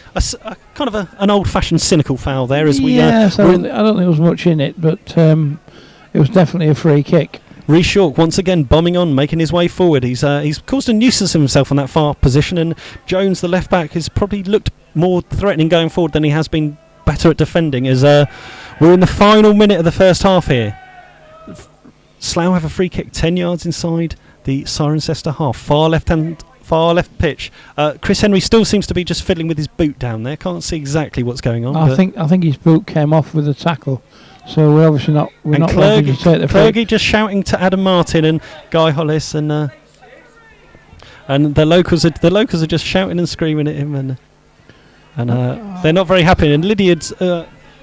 of an old-fashioned cynical foul there. As we I don't think there was much in it, but it was definitely a free kick. Rhys Shawk once again bombing on, making his way forward. He's caused a nuisance of himself on that far position, and Jones, the left back, has probably looked more threatening going forward than he has been better at defending. As we're in the final minute of the first half here. Slough have a free kick 10 yards inside the Cirencester half, far left pitch. Chris Henry still seems to be just fiddling with his boot down there. Can't see exactly what's going on. I think his boot came off with the tackle. So we're obviously not. We're not going to take the Clergy just shouting to Adam Martin and Guy Hollis, and the locals are just shouting and screaming at him, and they're not very happy. And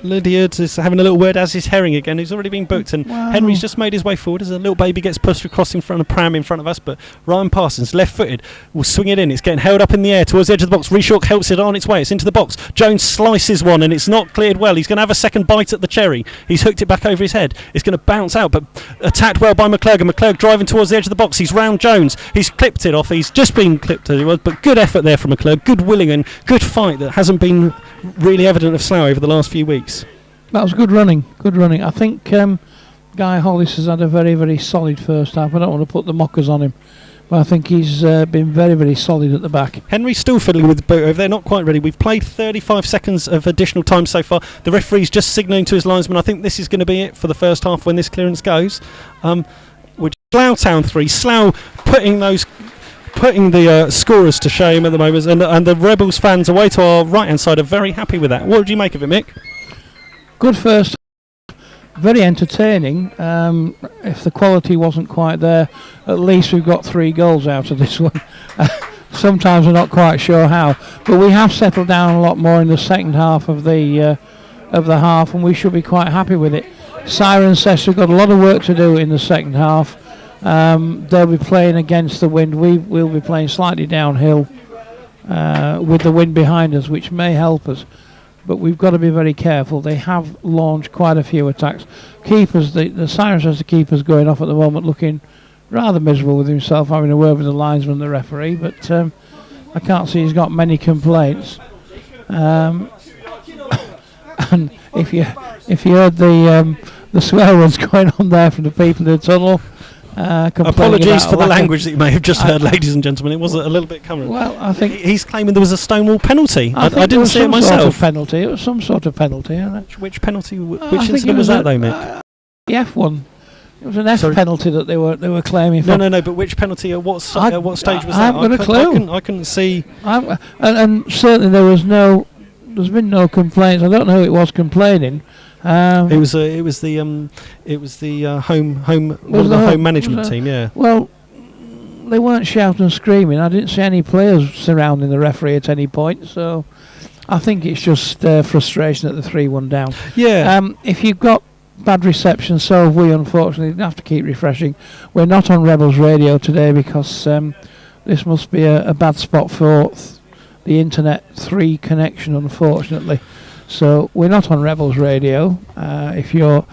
Lydiard is having a little word, as is Herring again, who's already been booked, and Henry's just made his way forward as a little baby gets pushed across in front of Pram in front of us, but Ryan Parsons, left-footed, will swing it in. It's getting held up in the air towards the edge of the box. Rhys Shawk helps it on its way. It's into the box. Jones slices one, and it's not cleared well. He's going to have a second bite at the cherry. He's hooked it back over his head. It's going to bounce out, but attacked well by McClurg, and McClurg driving towards the edge of the box. He's round Jones. He's clipped it off. He's just been clipped as he was, but good effort there from McClurg. Good willing and good fight that hasn't been really evident of Slough over the last few weeks. That was good running. I think Guy Hollis has had a very, very solid first half. I don't want to put the mockers on him, but I think he's been very, very solid at the back. Henry's still fiddling with the boot over there, not quite ready. We've played 35 seconds of additional time so far. The referee's just signalling to his linesman. I think this is going to be it for the first half when this clearance goes. Which Slough Town 3, Slough putting the scorers to shame at the moment, and the Rebels fans away to our right-hand side are very happy with that. What did you make of it, Mick? Good first, very entertaining. If the quality wasn't quite there, at least we've got 3 goals out of this one. Sometimes we're not quite sure how, but we have settled down a lot more in the second half of the half, and we should be quite happy with it. Cirencester got a lot of work to do in the second half. They'll be playing against the wind. We'll be playing slightly downhill with the wind behind us, which may help us. But we've got to be very careful. They have launched quite a few attacks. Keepers, the Cirencester keeper's going off at the moment, looking rather miserable with himself, having a word with the linesman and the referee. But I can't see he's got many complaints. And if you heard the swear words going on there from the people in the tunnel. Apologies for the language that you may have just heard, ladies and gentlemen. It was a little bit common. Well, I think he's claiming there was a Stonewall penalty. I didn't see it myself. It was some sort of penalty. Which penalty? Which incident was that, though, Mick? The F1. It was an F Sorry? penalty that they were claiming for. No. But which penalty? At what stage was I that? haven't got a clue. I couldn't see. And certainly there's been no complaints. I don't know who it was complaining. It was the home management team. Yeah. Well, they weren't shouting and screaming. I didn't see any players surrounding the referee at any point. So I think it's just frustration at the 3-1 down. Yeah. If you've got bad reception, so have we, unfortunately. Have to keep refreshing. We're not on Rebels Radio today because this must be a bad spot for the Internet 3 connection, unfortunately. So we're not on Rebels Radio. If you're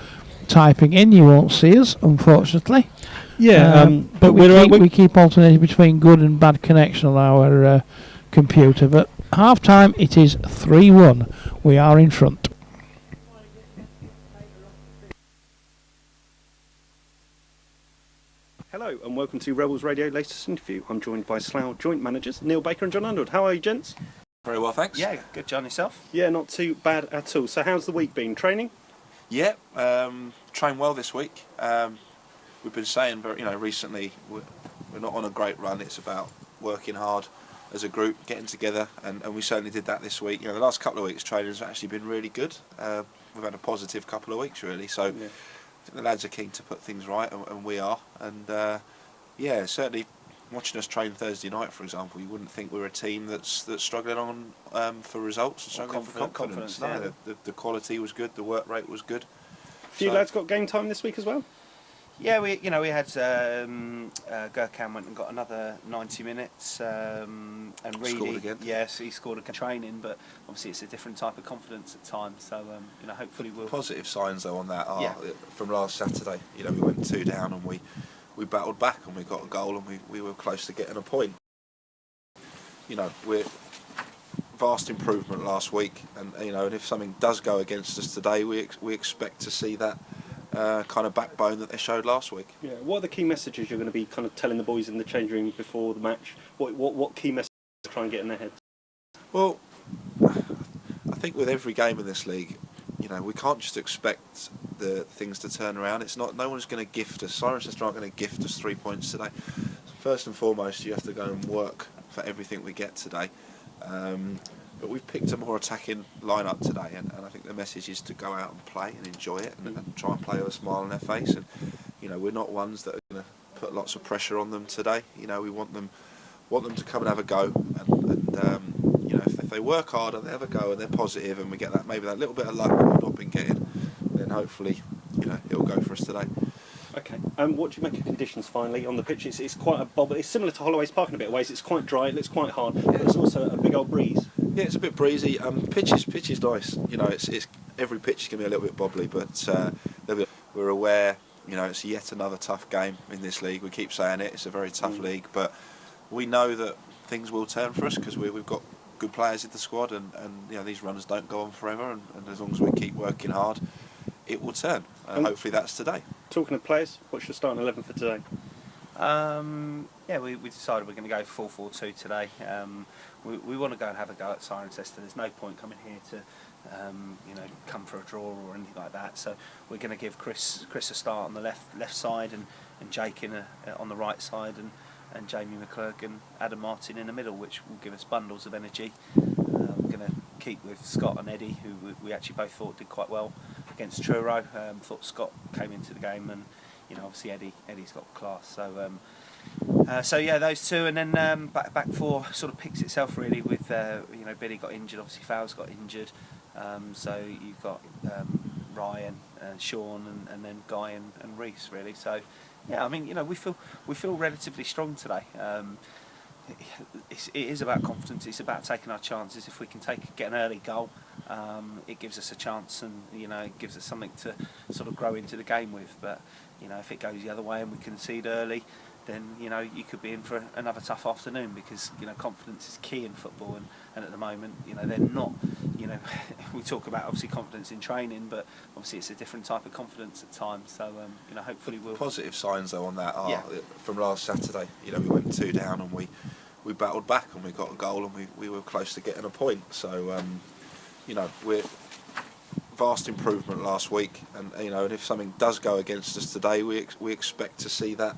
typing in, you won't see us, unfortunately. Yeah, but we keep alternating between good and bad connection on our computer. But half time, it is 3-1. We are in front. Hello and welcome to Rebels Radio latest interview. I'm joined by Slough joint managers Neil Baker and John Underwood. How are you, gents? Very well, thanks. Yeah, good, John. Yourself? Yeah, not too bad at all. So how's the week been? Training? Yeah, trained well this week. We've been saying recently we're not on a great run. It's about working hard as a group, getting together, and we certainly did that this week. The last couple of weeks training has actually been really good. We've had a positive couple of weeks really, so yeah. I think the lads are keen to put things right, and we are. And certainly watching us train Thursday night, for example, you wouldn't think we're a team that's struggling on for results and struggling for confidence. No, yeah. the quality was good, the work rate was good. A few lads got game time this week as well? Yeah, we had Gurkhan went and got another 90 minutes, and Reedy, scored again. Yes, he scored a training, but obviously it's a different type of confidence at times. So hopefully we'll. Positive signs though on that are yeah. From last Saturday. We went 2 down and we battled back and we got a goal and we were close to getting a point. We're vast improvement last week, and and if something does go against us today, we expect to see that kind of backbone that they showed last week. Yeah. What are the key messages you're going to be kind of telling the boys in the change room before the match? What key messages to try and get in their heads? Well, I think with every game in this league, we can't just expect the things to turn around. It's not. No one's going to gift us. Cirencester aren't going to gift us 3 points today. So first and foremost, you have to go and work for everything we get today. But we've picked a more attacking lineup today, and I think the message is to go out and play and enjoy it, and try and play with a smile on their face. And we're not ones that are going to put lots of pressure on them today. We want them to come and have a go, and if they work hard and they have a go and they're positive, and we get that little bit of luck that we've not been getting, then hopefully it'll go for us today. Okay. What do you make of conditions finally on the pitch? It's quite a bob. It's similar to Holloway's Park in a bit of ways. It's quite dry. It looks quite hard, but it's also a big old breeze. Yeah, it's a bit breezy. Pitch is nice. It's every pitch is going to be a little bit bobbly, but we're aware. It's yet another tough game in this league. We keep saying it. It's a very tough league, but we know that things will turn for us because we've got good players in the squad, and these runs don't go on forever, and as long as we keep working hard, it will turn. And hopefully that's today. Talking of players, what's your starting 11 for today? We decided we're going to go 4-4-2 today. We want to go and have a go at Cirencester. There's no point coming here to come for a draw or anything like that. So we're going to give Chris a start on the left side, and Jake on the right side, and Jamie McClurg and Adam Martin in the middle, which will give us bundles of energy. We're going to keep with Scott and Eddie, who we actually both thought did quite well against Truro. Thought Scott came into the game, and obviously Eddie's got class. So those two, and then back four sort of picks itself really with Billy got injured, obviously Fowles got injured, so you've got Ryan, Sean, and then Guy and Reese really. So yeah, I mean we feel relatively strong today. It is about confidence. It's about taking our chances. If we can get an early goal, it gives us a chance, and it gives us something to sort of grow into the game with. But if it goes the other way and we concede early, then you could be in for another tough afternoon, because confidence is key in football, and at the moment they're not. We talk about obviously confidence in training, but obviously it's a different type of confidence at times. So hopefully we'll. Positive signs though on that are from last Saturday. We went 2 down and we battled back and we got a goal and we were close to getting a point. So we're vast improvement last week, and and if something does go against us today, we expect to see that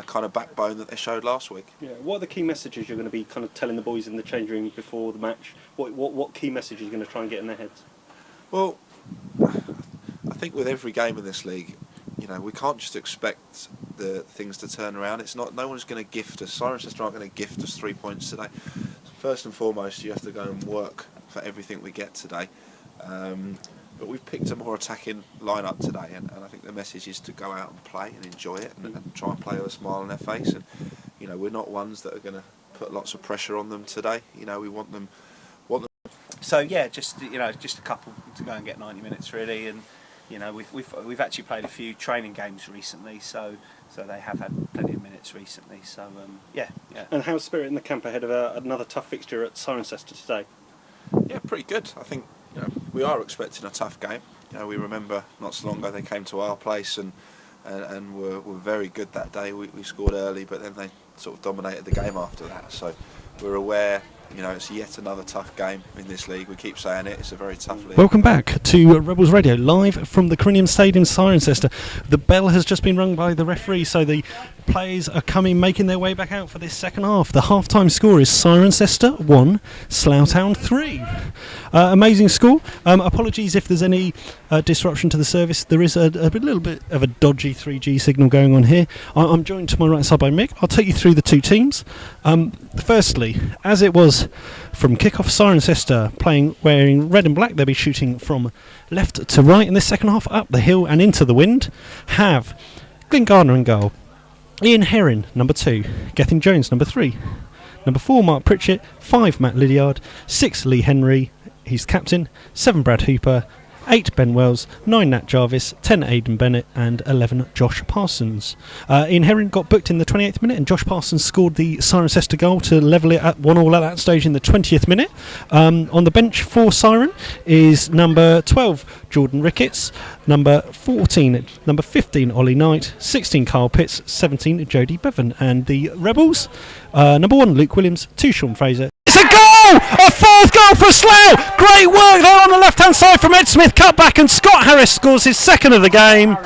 kind of backbone that they showed last week. Yeah. What are the key messages you're going to be kind of telling the boys in the change room before the match? What key message are you going to try and get in their heads? Well, I think with every game in this league, we can't just expect the things to turn around. It's not. No one's going to gift us. Cirencester aren't going to gift us 3 points today. First and foremost, you have to go and work for everything we get today. But we've picked a more attacking lineup today, and I think the message is to go out and play and enjoy it, and try and play with a smile on their face. And we're not ones that are going to put lots of pressure on them today. We want them. So yeah, just a couple to go and get 90 minutes really, and we've actually played a few training games recently, so they have had plenty of minutes recently. So yeah. And how's spirit in the camp ahead of another tough fixture at Cirencester today? Yeah, pretty good. I think we are expecting a tough game. We remember not so long ago they came to our place and were very good that day. We scored early, but then they sort of dominated the game after that. So we're aware. It's yet another tough game in this league. We keep saying it. It's a very tough league. Welcome back to Rebels Radio, live from the Corinium Stadium, Cirencester. The bell has just been rung by the referee, so the players are making their way back out for this second half. The half-time score is Cirencester 1, Slough Town 3. Amazing score. Apologies if there's any disruption to the service. There is a little bit of a dodgy 3G signal going on here. I'm joined to my right side by Mick. I'll take you through the two teams. Firstly, as it was from kick-off, Cirencester wearing red and black. They'll be shooting from left to right in this second half, up the hill and into the wind. Have Glyn Gardner in goal. Ian Herring, number 2. Gethin Jones, number 3. Number 4, Mark Pritchett. 5, Matt Lydiard. 6, Lee Henry. He's captain. 7, Brad Hooper. 8, Ben Wells. 9, Nat Jarvis. 10, Aidan Bennett. And 11, Josh Parsons. Ian Herring got booked in the 28th minute, and Josh Parsons scored the Cirencester goal to level it at 1-1 at that stage in the 20th minute. On the bench for Siren is number 12, Jordan Ricketts. Number 15, Ollie Knight. 16, Carl Pitts. 17, Jody Bevan. And the Rebels, number 1, Luke Williams. 2, Sean Fraser. It's a goal! A fourth goal for Slough! Great work there on the left-hand side from Ed Smith. Cut back, and Scott Harris scores his second of the game.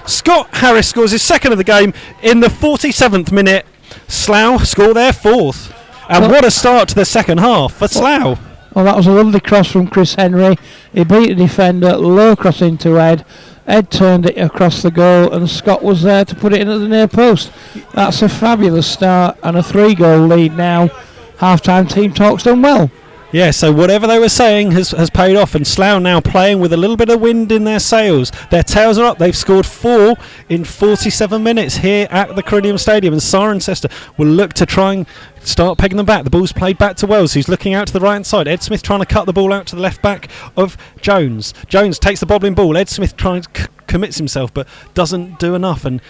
Scott Harris scores his second of the game in the 47th minute. Slough score their fourth. And what a start to the second half for Slough. Well, that was a lovely cross from Chris Henry. He beat the defender, low cross into Ed. Ed turned it across the goal, and Scott was there to put it in at the near post. That's a fabulous start, and a 3-goal lead now. Half-time team talk's done well. Yeah, so whatever they were saying has paid off, and Slough now playing with a little bit of wind in their sails. Their tails are up. They've scored 4 in 47 minutes here at the Corinium Stadium, and Cirencester will look to try and start pegging them back. The ball's played back to Wells, who's looking out to the right hand side. Ed Smith trying to cut the ball out to the left back of Jones. Jones takes the bobbling ball. Ed Smith commits himself but doesn't do enough, and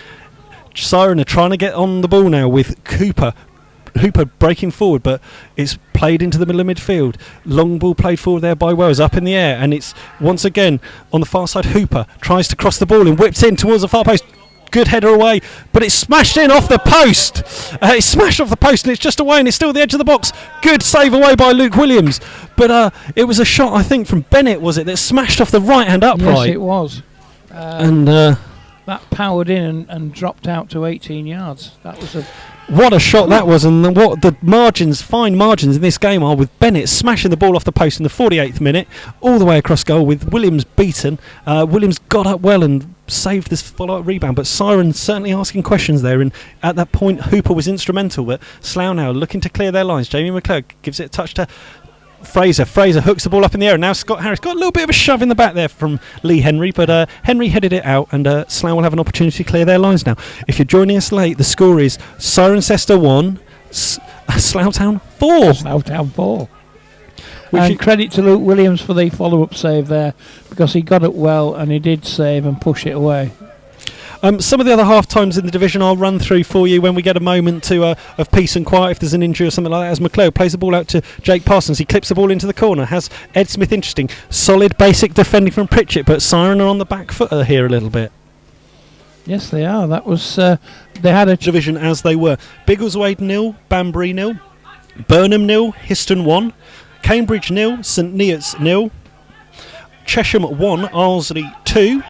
Siren are trying to get on the ball now with Hooper breaking forward, but it's played into the middle of midfield. Long ball played forward there by Wells, up in the air, and it's once again on the far side. Hooper tries to cross the ball and whips in towards the far post. Good header away, but it's smashed in off the post. It's smashed off the post, and it's just away, and it's still at the edge of the box. Good save away by Luke Williams, but it was a shot, I think, from Bennett, was it, that smashed off the right hand upright? Yes, it was. And that powered in and dropped out to 18 yards. That was a... What a shot that was, and what the fine margins in this game are, with Bennett smashing the ball off the post in the 48th minute, all the way across goal, with Williams beaten. Williams got up well and saved this follow-up rebound, but Siren certainly asking questions there, and at that point Hooper was instrumental, but Slough now looking to clear their lines. Jamie McClurg gives it a touch to Fraser hooks the ball up in the air, and now Scott Harris got a little bit of a shove in the back there from Lee Henry, but Henry headed it out, and Slough will have an opportunity to clear their lines now. If you're joining us late, the score is Cirencester 1, Slough Town 4. Slough Town 4. And credit to Luke Williams for the follow-up save there, because he got it well and he did save and push it away. Some of the other half times in the division I'll run through for you when we get a moment of peace and quiet if there's an injury or something like that. As McClure plays the ball out to Jake Parsons, he clips the ball into the corner. Has Ed Smith interesting, solid basic defending from Pritchett, but Siren are on the back foot here a little bit. Yes, they are. That was they had a division as they were. Biggleswade 0, Banbury 0, Burnham 0, Histon 1, Cambridge 0, St Neots 0. Chesham 1, Arlesey 2.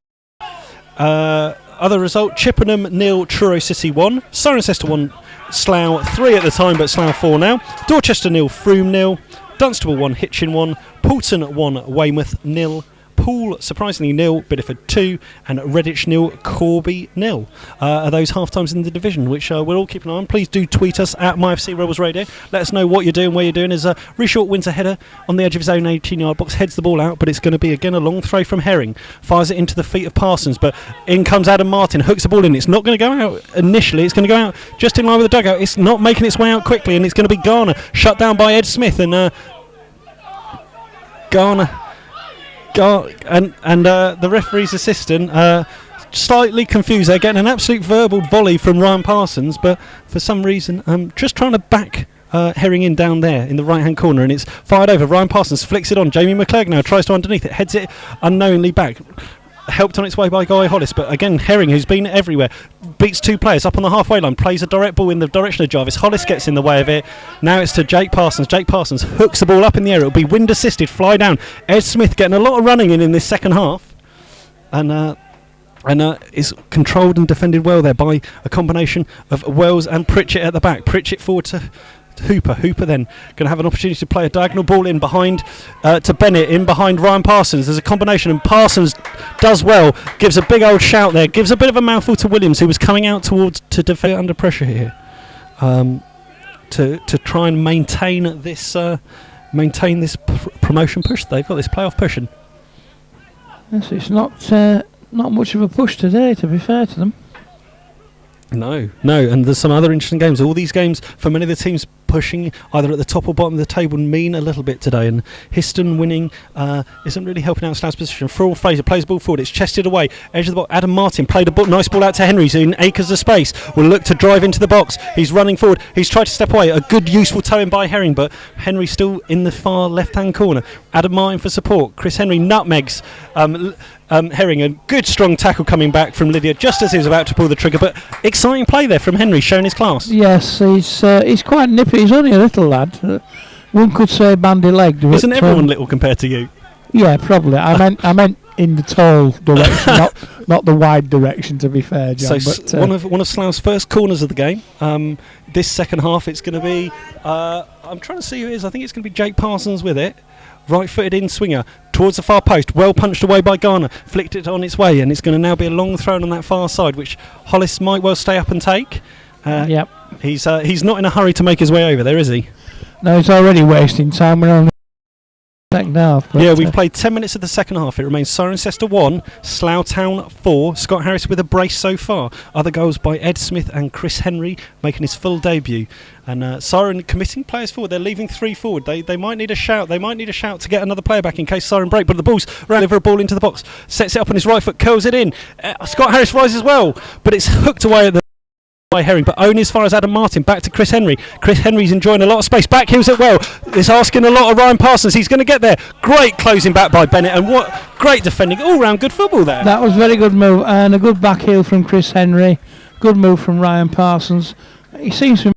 Other result, Chippenham 0, Truro City 1. Cirencester 1, Slough 3 at the time, but Slough 4 now. Dorchester 0, Frome 0. Dunstable 1, Hitchin 1. Poulton 1, Weymouth 0. Poole, surprisingly, 0, Bideford 2, and Redditch 0, Corby 0. Are those half times in the division, which we'll all keep an eye on. Please do tweet us at MyFC Rebels Radio. Let us know what you're doing, where you're doing. As Reshort wins a header on the edge of his own 18-yard box, heads the ball out, but it's going to be again a long throw from Herring. Fires it into the feet of Parsons, but in comes Adam Martin, hooks the ball in. It's not going to go out initially, it's going to go out just in line with the dugout. It's not making its way out quickly, and it's going to be Garner, shut down by Ed Smith, and Garner. And the referee's assistant slightly confused. They're getting an absolute verbal volley from Ryan Parsons, but for some reason just trying to back Herring in down there in the right hand corner, and it's fired over. Ryan Parsons flicks it on. Jamie McClurg now tries to underneath it, heads it unknowingly back, helped on its way by Guy Hollis, but again Herring, who's been everywhere, beats two players up on the halfway line, plays a direct ball in the direction of Jarvis. Hollis gets in the way of it. Now it's to Jake Parsons. Jake Parsons hooks the ball up in the air. It'll be wind assisted, fly down. Ed Smith getting a lot of running in this second half, and is controlled and defended well there by a combination of Wells and Pritchett at the back. Pritchett forward to Hooper. Hooper then going to have an opportunity to play a diagonal ball in behind to Bennett, in behind Ryan Parsons. There's a combination, and Parsons does well, gives a big old shout there, gives a bit of a mouthful to Williams, who was coming out towards to defend under pressure here, to try and maintain this promotion push. They've got this playoff pushing. Yes, it's not much of a push today, to be fair to them. No, and there's some other interesting games. All these games, for many of the teams pushing either at the top or bottom of the table, mean a little bit today, and Histon winning isn't really helping out Slough's position. Fraser plays the ball forward, it's chested away, edge of the box. Adam Martin played a nice ball out to Henry, who's in acres of space, will look to drive into the box. He's running forward, he's tried to step away, a good useful toe in by Herring, but Henry still in the far left hand corner. Adam Martin for support. Chris Henry nutmegs Herring, a good strong tackle coming back from Lydia just as he was about to pull the trigger, but exciting play there from Henry, showing his class. Yes, he's quite nippy. He's only a little lad. One could say bandy-legged. Isn't everyone little compared to you? Yeah, probably. I meant in the tall direction, not the wide direction. To be fair, John. So one of Slough's first corners of the game. This second half, it's going to be. I'm trying to see who it is. I think it's going to be Jake Parsons with it. Right-footed in swinger towards the far post, well punched away by Garner, flicked it on its way, and it's going to now be a long throw on that far side, which Hollis might well stay up and take. Yep. He's not in a hurry to make his way over there, is he? No, he's already wasting time. We're on the second half. Yeah, we've played 10 minutes of the second half. It remains Cirencester 1, Slough Town 4. Scott Harris with a brace so far. Other goals by Ed Smith and Chris Henry, making his full debut. And Siren committing players forward. They're leaving 3 forward. They might need a shout. They might need a shout to get another player back in case Siren break. But the ball's ran over a ball into the box. Sets it up on his right foot, curls it in. Scott Harris rises well, but it's hooked away at the by Herring, but only as far as Adam Martin. Back to Chris Henry. Chris Henry's enjoying a lot of space. Back heels it well. It's asking a lot of Ryan Parsons. He's going to get there. Great closing back by Bennett, and what great defending. All round good football there. That was very good move, and a good back heel from Chris Henry. Good move from Ryan Parsons. He seems to be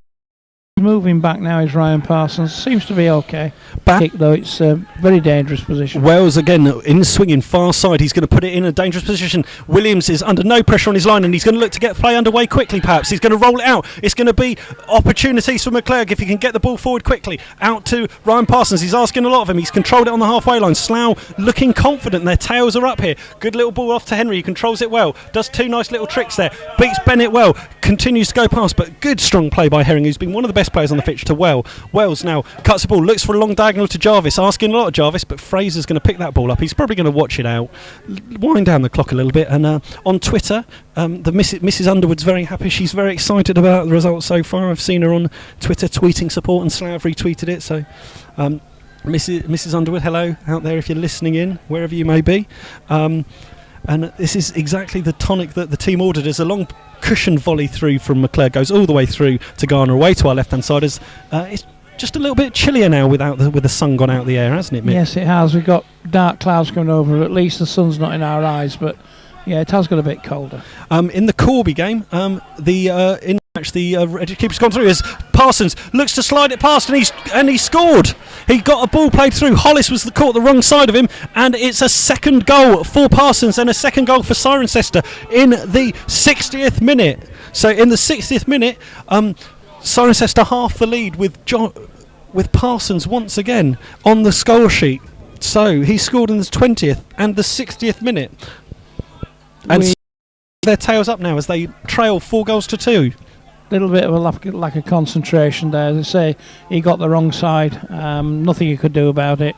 moving back now, is Ryan Parsons. Seems to be okay. Back, kick, though it's a very dangerous position. Wells again in swinging far side. He's going to put it in a dangerous position. Williams is under no pressure on his line, and he's going to look to get play underway quickly. Perhaps he's going to roll it out. It's going to be opportunities for McClurg if he can get the ball forward quickly. Out to Ryan Parsons. He's asking a lot of him. He's controlled it on the halfway line. Slough looking confident. Their tails are up here. Good little ball off to Henry. He controls it well. Does 2 nice little tricks there. Beats Bennett well. Continues to go past, but good strong play by Herring, who's been one of the best players on the pitch, to Wells now cuts the ball, looks for a long diagonal to Jarvis, asking a lot of Jarvis, but Fraser's going to pick that ball up. He's probably going to watch it out, wind down the clock a little bit. And on Twitter, the Mrs. Underwood's very happy. She's very excited about the results so far. I've seen her on Twitter tweeting support, and Slough retweeted it. So Mrs. Underwood, hello out there if you're listening in, wherever you may be. And this is exactly the tonic that the team ordered, as a long cushioned volley through from McClurg goes all the way through to Garner, away to our left hand side. As it's just a little bit chillier now with the sun gone out of the air, hasn't it, Mick? Yes, it has. We've got dark clouds coming over. At least the sun's not in our eyes, but yeah, it has got a bit colder. In the Corby game, in The keeper's gone through as Parsons looks to slide it past, and he scored. He got a ball played through. Hollis was caught the wrong side of him, and it's a second goal for Parsons and a second goal for Cirencester in the 60th minute. So in the 60th minute, Cirencester half the lead with Parsons once again on the score sheet. So he scored in the 20th and the 60th minute, and their tails up now as they trail 4-2. Little bit of a lack of concentration there. As I say, he got the wrong side. Nothing he could do about it,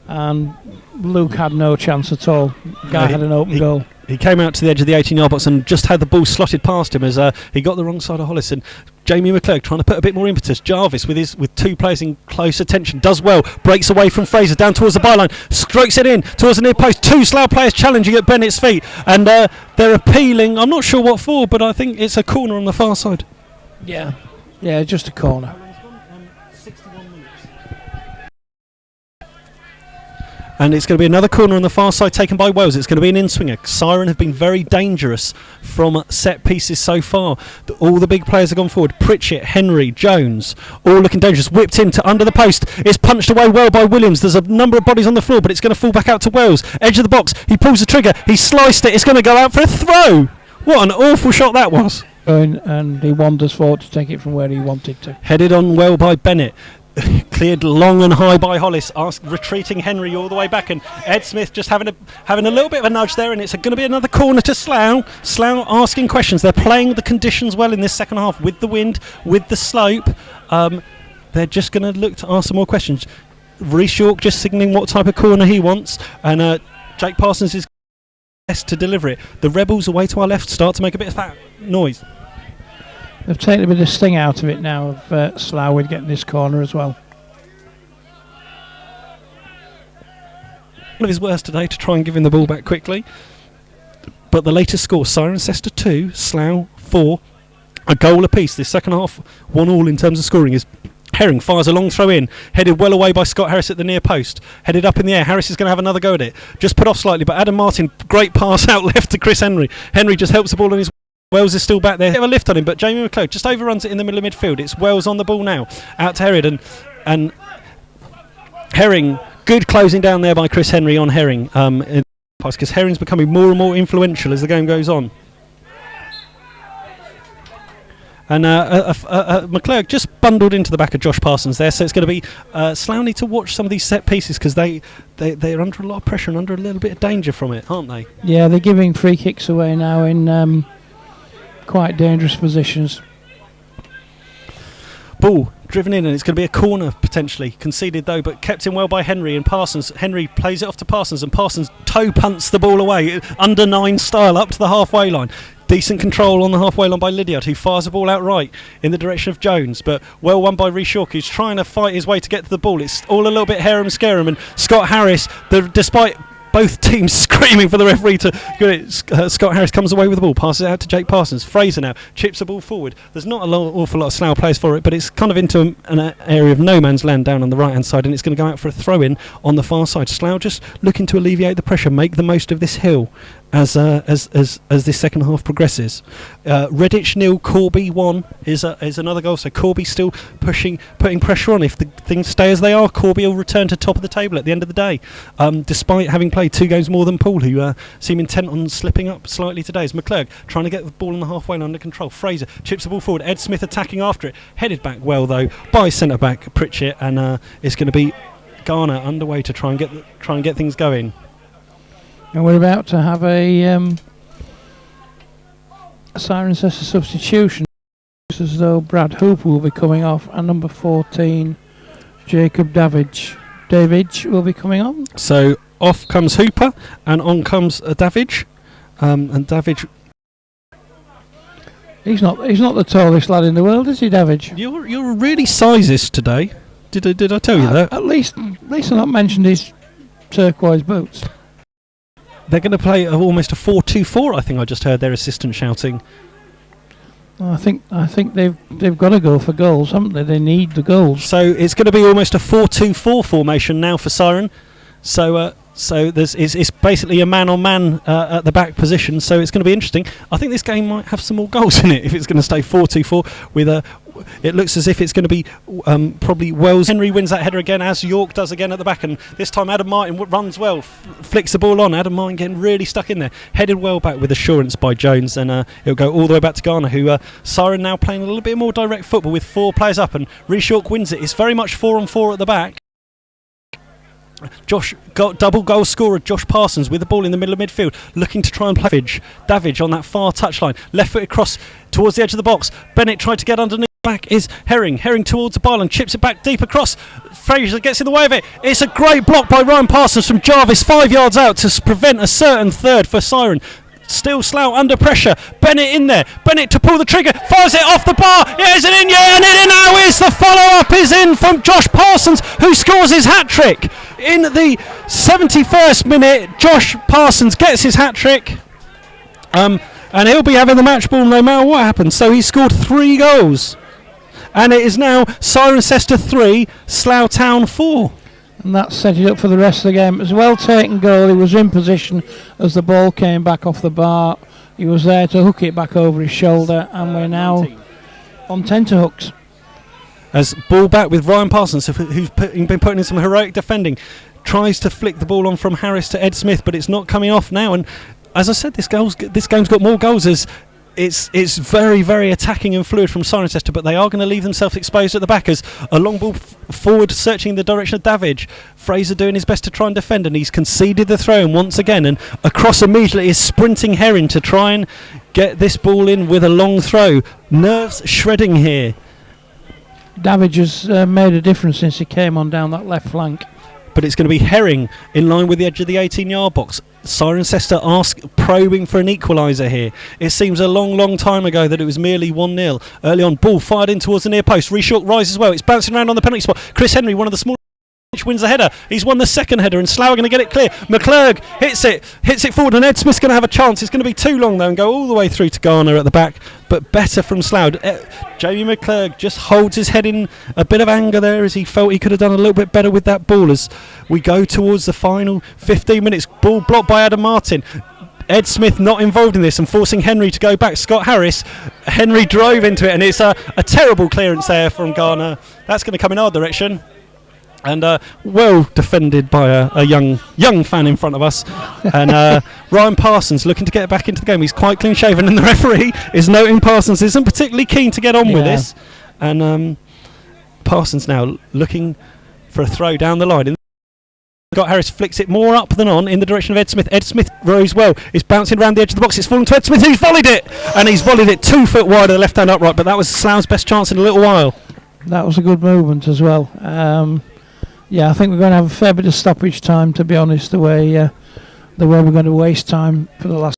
and Luke had no chance at all. Guy had an open goal. He came out to the edge of the 18-yard box and just had the ball slotted past him as he got the wrong side of Hollis. And Jamie McClurg trying to put a bit more impetus. Jarvis with two players in close attention does well. Breaks away from Fraser down towards the byline. Strokes it in towards the near post. Two Slough players challenging at Bennett's feet, and they're appealing. I'm not sure what for, but I think it's a corner on the far side. Yeah, just a corner. And it's going to be another corner on the far side taken by Wales. It's going to be an in-swinger. Siren have been very dangerous from set pieces so far. All the big players have gone forward. Pritchett, Henry, Jones, all looking dangerous. Whipped into under the post. It's punched away well by Williams. There's a number of bodies on the floor, but it's going to fall back out to Wales. Edge of the box. He pulls the trigger. He sliced it. It's going to go out for a throw. What an awful shot that was. And he wanders forward to take it from where he wanted to. Headed on well by Bennett. Cleared long and high by Hollis, retreating Henry all the way back, and Ed Smith just having a little bit of a nudge there, and it's going to be another corner to Slough. Slough asking questions. They're playing the conditions well in this second half with the wind, with the slope. They're just going to look to ask some more questions. Reece York just signalling what type of corner he wants, and Jake Parsons is best to deliver it. The Rebels away to our left start to make a bit of that noise. They've taken a bit of sting out of it now of Slough with getting this corner as well. One of his worst today to try and give him the ball back quickly. But the latest score, Cirencester 2, Slough 4, a goal apiece. This second half, 1-1 in terms of scoring is Herring fires a long throw in, headed well away by Scott Harris at the near post. Headed up in the air, Harris is going to have another go at it. Just put off slightly, but Adam Martin, great pass out left to Chris Henry. Henry just helps the ball on his Wells is still back there. Bit of a lift on him, but Jamie McClurg just overruns it in the middle of midfield. It's Wells on the ball now, out to Herring, and Herring, good closing down there by Chris Henry on Herring. Because Herring's becoming more and more influential as the game goes on. And McClurg just bundled into the back of Josh Parsons there, so it's going to be Slough need to watch some of these set pieces because they're under a lot of pressure and under a little bit of danger from it, aren't they? Yeah, they're giving free kicks away now in quite dangerous positions. Ball driven in, and it's going to be a corner potentially, conceded though, but kept in well by Henry, and Parsons. Henry plays it off to Parsons, and Parsons toe punts the ball away under 9 style up to the halfway line. Decent control on the halfway line by Lydiard, who fires the ball out right in the direction of Jones, but well won by Reece York, who's trying to fight his way to get to the ball. It's all a little bit harum-scarum, and Scott Harris, despite both teams screaming for the referee to get it, Scott Harris comes away with the ball, passes it out to Jake Parsons. Fraser now chips the ball forward. There's not an awful lot of Slough players for it, but it's kind of into an area of no man's land down on the right hand side, and it's going to go out for a throw-in on the far side. Slough just looking to alleviate the pressure, make the most of this hill as this second half progresses. Redditch 0, Corby 1 is another goal. So Corby still putting pressure on. If the things stay as they are, Corby will return to top of the table at the end of the day. Despite having played 2 games more than Poole, who seem intent on slipping up slightly today. As McClurg trying to get the ball on the halfway line under control. Fraser chips the ball forward. Ed Smith attacking after it. Headed back well though by centre back Pritchett, and it's going to be Garner underway to try and get things going. And we're about to have a Cirencester substitution. It's as though Brad Hooper will be coming off, and number 14, Jacob Davidge will be coming on. So off comes Hooper, and on comes Davidge, and Davidge. He's not the tallest lad in the world, is he, Davidge? You're really sizist today. Did I tell you that? At least I've not mentioned his turquoise boots. They're going to play almost a 4-2-4. I think I just heard their assistant shouting. Well, I think they've got to go for goals, haven't they? They need the goals. So it's going to be almost a 4-2-4 formation now for Siren. So So it's basically a man-on-man at the back position, so it's going to be interesting. I think this game might have some more goals in it if it's going to stay 4-2-4 with a... It looks as if it's going to be probably Wells. Henry wins that header again, as York does again at the back, and this time Adam Martin runs well, flicks the ball on. Adam Martin getting really stuck in there, headed well back with assurance by Jones, and it'll go all the way back to Garner, who Siren now playing a little bit more direct football with 4 players up, and Rhys York wins it. It's very much 4-on-4 at the back. Josh got double goal scorer Josh Parsons with the ball in the middle of midfield, looking to try and play Davidge on that far touchline, left foot across towards the edge of the box. Bennett tried to get underneath. Back is Herring towards the ball and chips it back deep across. Fraser gets in the way of it. It's a great block by Ryan Parsons from Jarvis, 5 yards out to prevent a certain third for Siren. Still Slough under pressure. Bennett in there. Bennett to pull the trigger. Fires it off the bar. Yeah, is it in? Yeah, and it now is. The follow-up is in from Josh Parsons, who scores his hat-trick. In the 71st minute, Josh Parsons gets his hat-trick. And he'll be having the match ball no matter what happens. So he scored 3 goals. And it is now Cirencester 3, Slough Town 4. And that set it up for the rest of the game. It was a well taken goal. He was in position as the ball came back off the bar. He was there to hook it back over his shoulder, and we're now on tenterhooks. As ball back with Ryan Parsons, who's been putting in some heroic defending, tries to flick the ball on from Harris to Ed Smith, but it's not coming off now. And as I said, this game's got more goals as it's very, very attacking and fluid from Cirencester, but they are going to leave themselves exposed at the back as a long ball forward searching the direction of Davidge. Fraser doing his best to try and defend, and he's conceded the throw in once again, and across immediately is sprinting Herring to try and get this ball in with a long throw. Nerves shredding here. Davidge has made a difference since he came on down that left flank. But it's going to be Herring in line with the edge of the 18-yard box. Cirencester probing for an equaliser here. It seems a long time ago that it was merely 1-0. Early on, ball fired in towards the near post. Rhys York rises well. It's bouncing around on the penalty spot. Chris Henry, one of the small, wins the header. He's won the second header, and Slough are going to get it clear. McClurg hits it forward, and Ed Smith's going to have a chance. It's going to be too long though and go all the way through to Garner at the back, but better from Slough. Jamie McClurg just holds his head in a bit of anger there as he felt he could have done a little bit better with that ball as we go towards the final 15 minutes. Ball blocked by Adam Martin. Ed Smith not involved in this and forcing Henry to go back. Scott Harris. Henry drove into it, and it's a terrible clearance there from Garner. That's going to come in our direction. And well defended by a young fan in front of us. And Ryan Parsons looking to get back into the game. He's quite clean shaven, and the referee is noting Parsons isn't particularly keen to get on with this. And Parsons now looking for a throw down the line. Scott Harris flicks it more up than on in the direction of Ed Smith. Ed Smith rose well. It's bouncing around the edge of the box. It's fallen to Ed Smith, who's volleyed it. And he's volleyed it 2 foot wide of the left hand upright. But that was Slough's best chance in a little while. That was a good movement as well. Yeah, I think we're going to have a fair bit of stoppage time, to be honest, the way we're going to waste time for the last.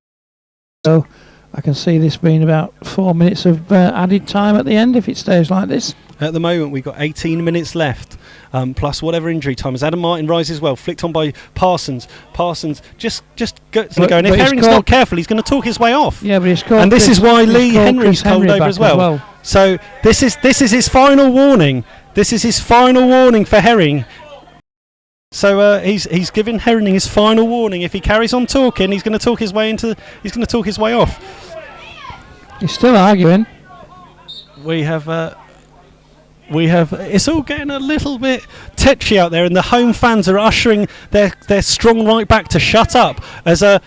So I can see this being about 4 minutes of added time at the end if it stays like this. At the moment, we've got 18 minutes left, plus whatever injury time. As Adam Martin rises well, flicked on by Parsons. Parsons just gets to go. And if Herring's not careful, he's going to talk his way off. Yeah, but he's called. And this is why Lee Henry's told over as well. So this is his final warning. This is his final warning for Herring. So he's giving Herring his final warning. If he carries on talking, he's going to talk his way off. He's still arguing. We have. It's all getting a little bit tetchy out there, and the home fans are ushering their strong right back to shut up as a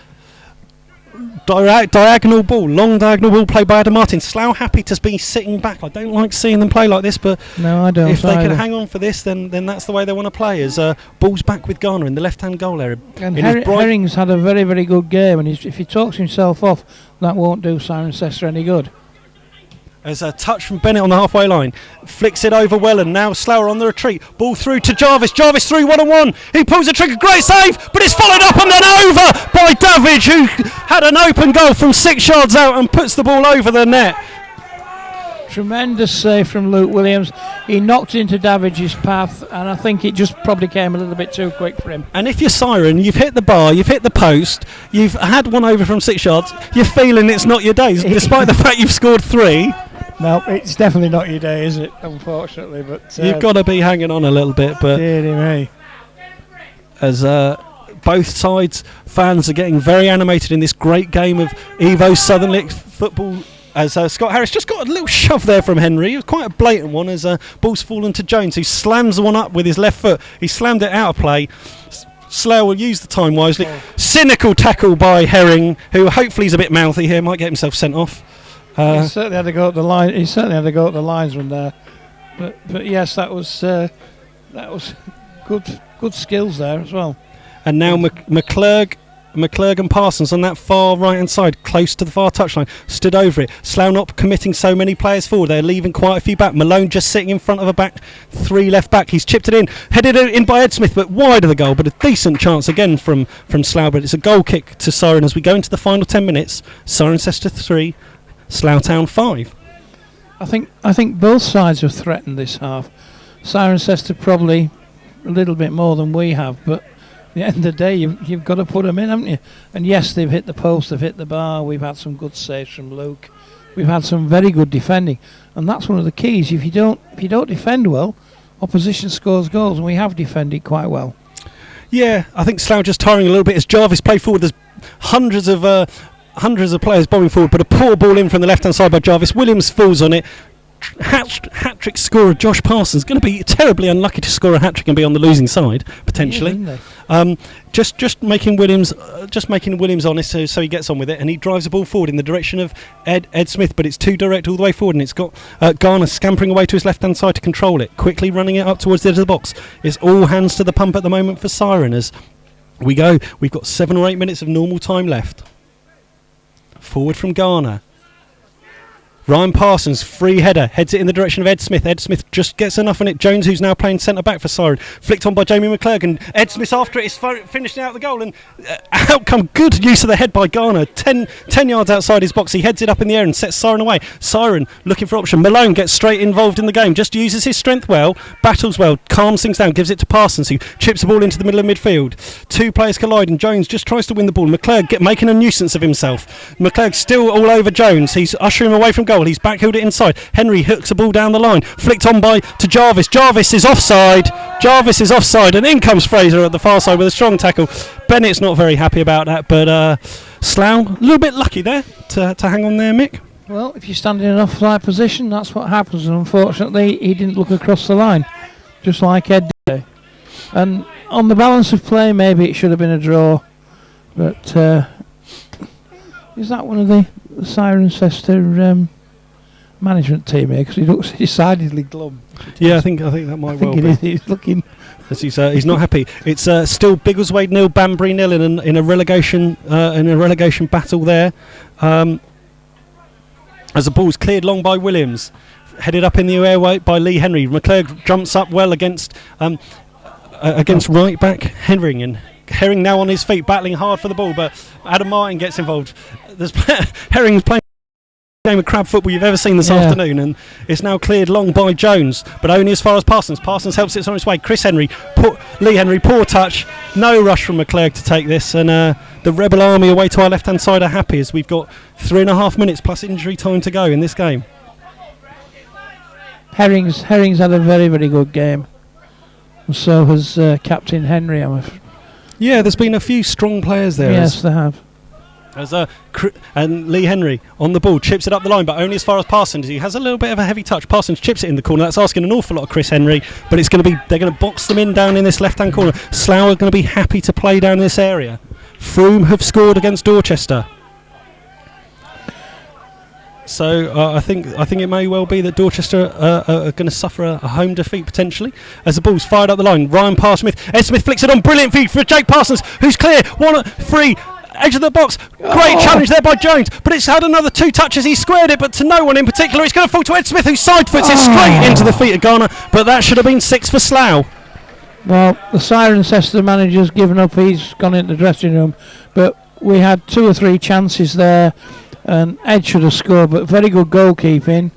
diagonal ball, long diagonal ball played by Adam Martin. Slough happy to be sitting back. I don't like seeing them play like this, but no, I don't. If they can hang on for this, then that's the way they want to play. As ball's back with Garner in the left-hand goal area. And Herring's had a very, very good game, and if he talks himself off, that won't do Cirencester any good. There's a touch from Bennett on the halfway line. Flicks it over well, and now Slough on the retreat. Ball through to Jarvis. Jarvis through 1-on-1. He pulls the trigger. Great save, but it's followed up and then over by Davidge, who had an open goal from 6 yards out and puts the ball over the net. Tremendous save from Luke Williams. He knocked into Davidge's path, and I think it just probably came a little bit too quick for him. And if you're Siren, you've hit the bar, you've hit the post, you've had one over from 6 yards, you're feeling it's not your day, despite the fact you've scored 3. No, it's definitely not your day, is it? Unfortunately, but you've got to be hanging on a little bit. But dearie me. As both sides. Fans are getting very animated in this great game of Evo Southern League football. As Scott Harris just got a little shove there from Henry. It was quite a blatant one as ball's fallen to Jones, who slams the one up with his left foot. He slammed it out of play. Slough will use the time wisely. Cynical tackle by Herring, who hopefully is a bit mouthy here, might get himself sent off. He certainly had to go up the line. He certainly had to go up the linesman there. But yes, that was good skills there as well. And now McClurg and Parsons on that far right hand side, close to the far touchline, stood over it. Slough not committing so many players forward. They're leaving quite a few back. Malone just sitting in front of a back three left back. He's chipped it in, headed it in by Ed Smith, but wide of the goal. But a decent chance again from Slough. But it's a goal kick to Siren as we go into the final 10 minutes. Cirencester 3, Slough Town 5. I think both sides have threatened this half. Cirencester probably a little bit more than we have, but at the end of the day, you've got to put them in, haven't you? And yes, they've hit the post, they've hit the bar. We've had some good saves from Luke. We've had some very good defending, and that's one of the keys. If you don't defend well, opposition scores goals, and we have defended quite well. Yeah, I think Slough just tiring a little bit as Jarvis played forward. There's hundreds of players bombing forward, but a poor ball in from the left-hand side by Jarvis. Williams falls on it. Hat-trick scorer Josh Parsons going to be terribly unlucky to score a hat-trick and be on the losing side potentially. Just making Williams honest so he gets on with it, and he drives the ball forward in the direction of Ed Smith, but it's too direct all the way forward, and it's got Garner scampering away to his left-hand side to control it, quickly running it up towards the edge of the box. It's all hands to the pump at the moment for Siren as we go. We've got 7 or 8 minutes of normal time left. Forward from Garner. Ryan Parsons, free header, heads it in the direction of Ed Smith. Ed Smith just gets enough on it. Jones, who's now playing centre-back for Siren, flicked on by Jamie McClurg, and Ed Smith after it is finishing out the goal, and outcome, good use of the head by Garner. 10 yards outside his box, he heads it up in the air and sets Siren away. Siren looking for option. Malone gets straight involved in the game, just uses his strength well, battles well, calms things down, gives it to Parsons, who chips the ball into the middle of midfield. 2 players collide, and Jones just tries to win the ball. McClurg making a nuisance of himself. McClurg still all over Jones. He's ushering him away from goal. He's backheeled it inside. Henry hooks the ball down the line, flicked on to Jarvis. Jarvis is offside, and in comes Fraser at the far side with a strong tackle. Bennett's not very happy about that, but Slough a little bit lucky there to hang on there, Mick. Well, if you stand in an offside position, that's what happens, and unfortunately he didn't look across the line, just like Ed did. And on the balance of play, maybe it should have been a draw, but is that one of the Cirencester management team here, because he looks decidedly glum? Yeah, I think that might well be. He's looking. He's not happy. It's still Biggleswade 0, Banbury 0 in a relegation battle there. As the ball's cleared long by Williams, headed up in the airway by Lee Henry. McClurg jumps up well against right back Herring, and Herring now on his feet, battling hard for the ball, but Adam Martin gets involved. Herring's playing game of crab football you've ever seen this afternoon, and it's now cleared long by Jones, but only as far as Parsons. Parsons helps it on its way. Lee Henry, poor touch, no rush from McClurg to take this, and the Rebel Army away to our left hand side are happy as we've got 3.5 minutes plus injury time to go in this game. Herring's had a very, very good game, and so has Captain Henry. Yeah, there's been a few strong players there. Yes, they have. And Lee Henry on the ball, chips it up the line, but only as far as Parsons. He has a little bit of a heavy touch. Parsons chips it in the corner. That's asking an awful lot of Chris Henry, but they're going to box them in down in this left-hand corner. Slough are going to be happy to play down this area. Frome have scored against Dorchester, so I think it may well be that Dorchester are going to suffer a home defeat potentially as the ball's fired up the line. Ryan Parsons, Ed Smith flicks it on, brilliant feed for Jake Parsons, who's clear, 1-3. Edge of the box, great challenge there by Jones, but it's had another 2 touches. He squared it, but to no one in particular. It's going to fall to Ed Smith, who side foots it straight into the feet of Garner, but that should have been 6 for Slough. Well, the Cirencester manager's given up. He's gone into the dressing room, but we had 2 or 3 chances there, and Ed should have scored, but very good goalkeeping.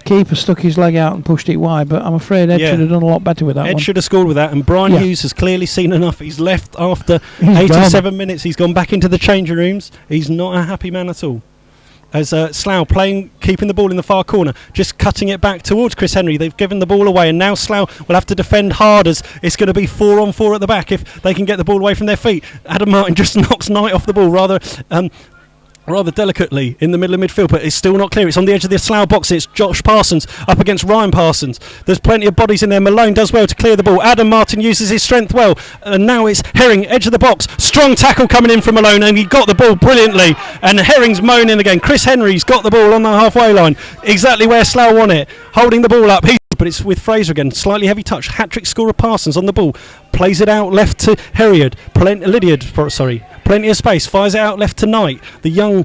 Keeper stuck his leg out and pushed it wide, but I'm afraid Ed should have done a lot better with that one. Ed should have scored with that, and Brian Hughes has clearly seen enough. He's left after 87 minutes. He's gone back into the changing rooms. He's not a happy man at all. as Slough keeping the ball in the far corner, just cutting it back towards Chris Henry. They've given the ball away, and now Slough will have to defend hard, as it's going to be 4-on-4 at the back if they can get the ball away from their feet. Adam Martin just knocks Knight off the ball rather delicately in the middle of midfield, but it's still not clear. It's on the edge of the Slough box. It's Josh Parsons up against Ryan Parsons. There's plenty of bodies in there. Malone does well to clear the ball. Adam Martin uses his strength well, and now it's Herring, edge of the box. Strong tackle coming in from Malone, and he got the ball brilliantly, and Herring's moaning again. Chris Henry's got the ball on the halfway line, exactly where Slough want it, holding the ball up. But it's with Fraser again. Slightly heavy touch. Hat-trick scorer Parsons on the ball. Plays it out left to Lydiard. Plenty of space. Fires it out left to Knight. The young,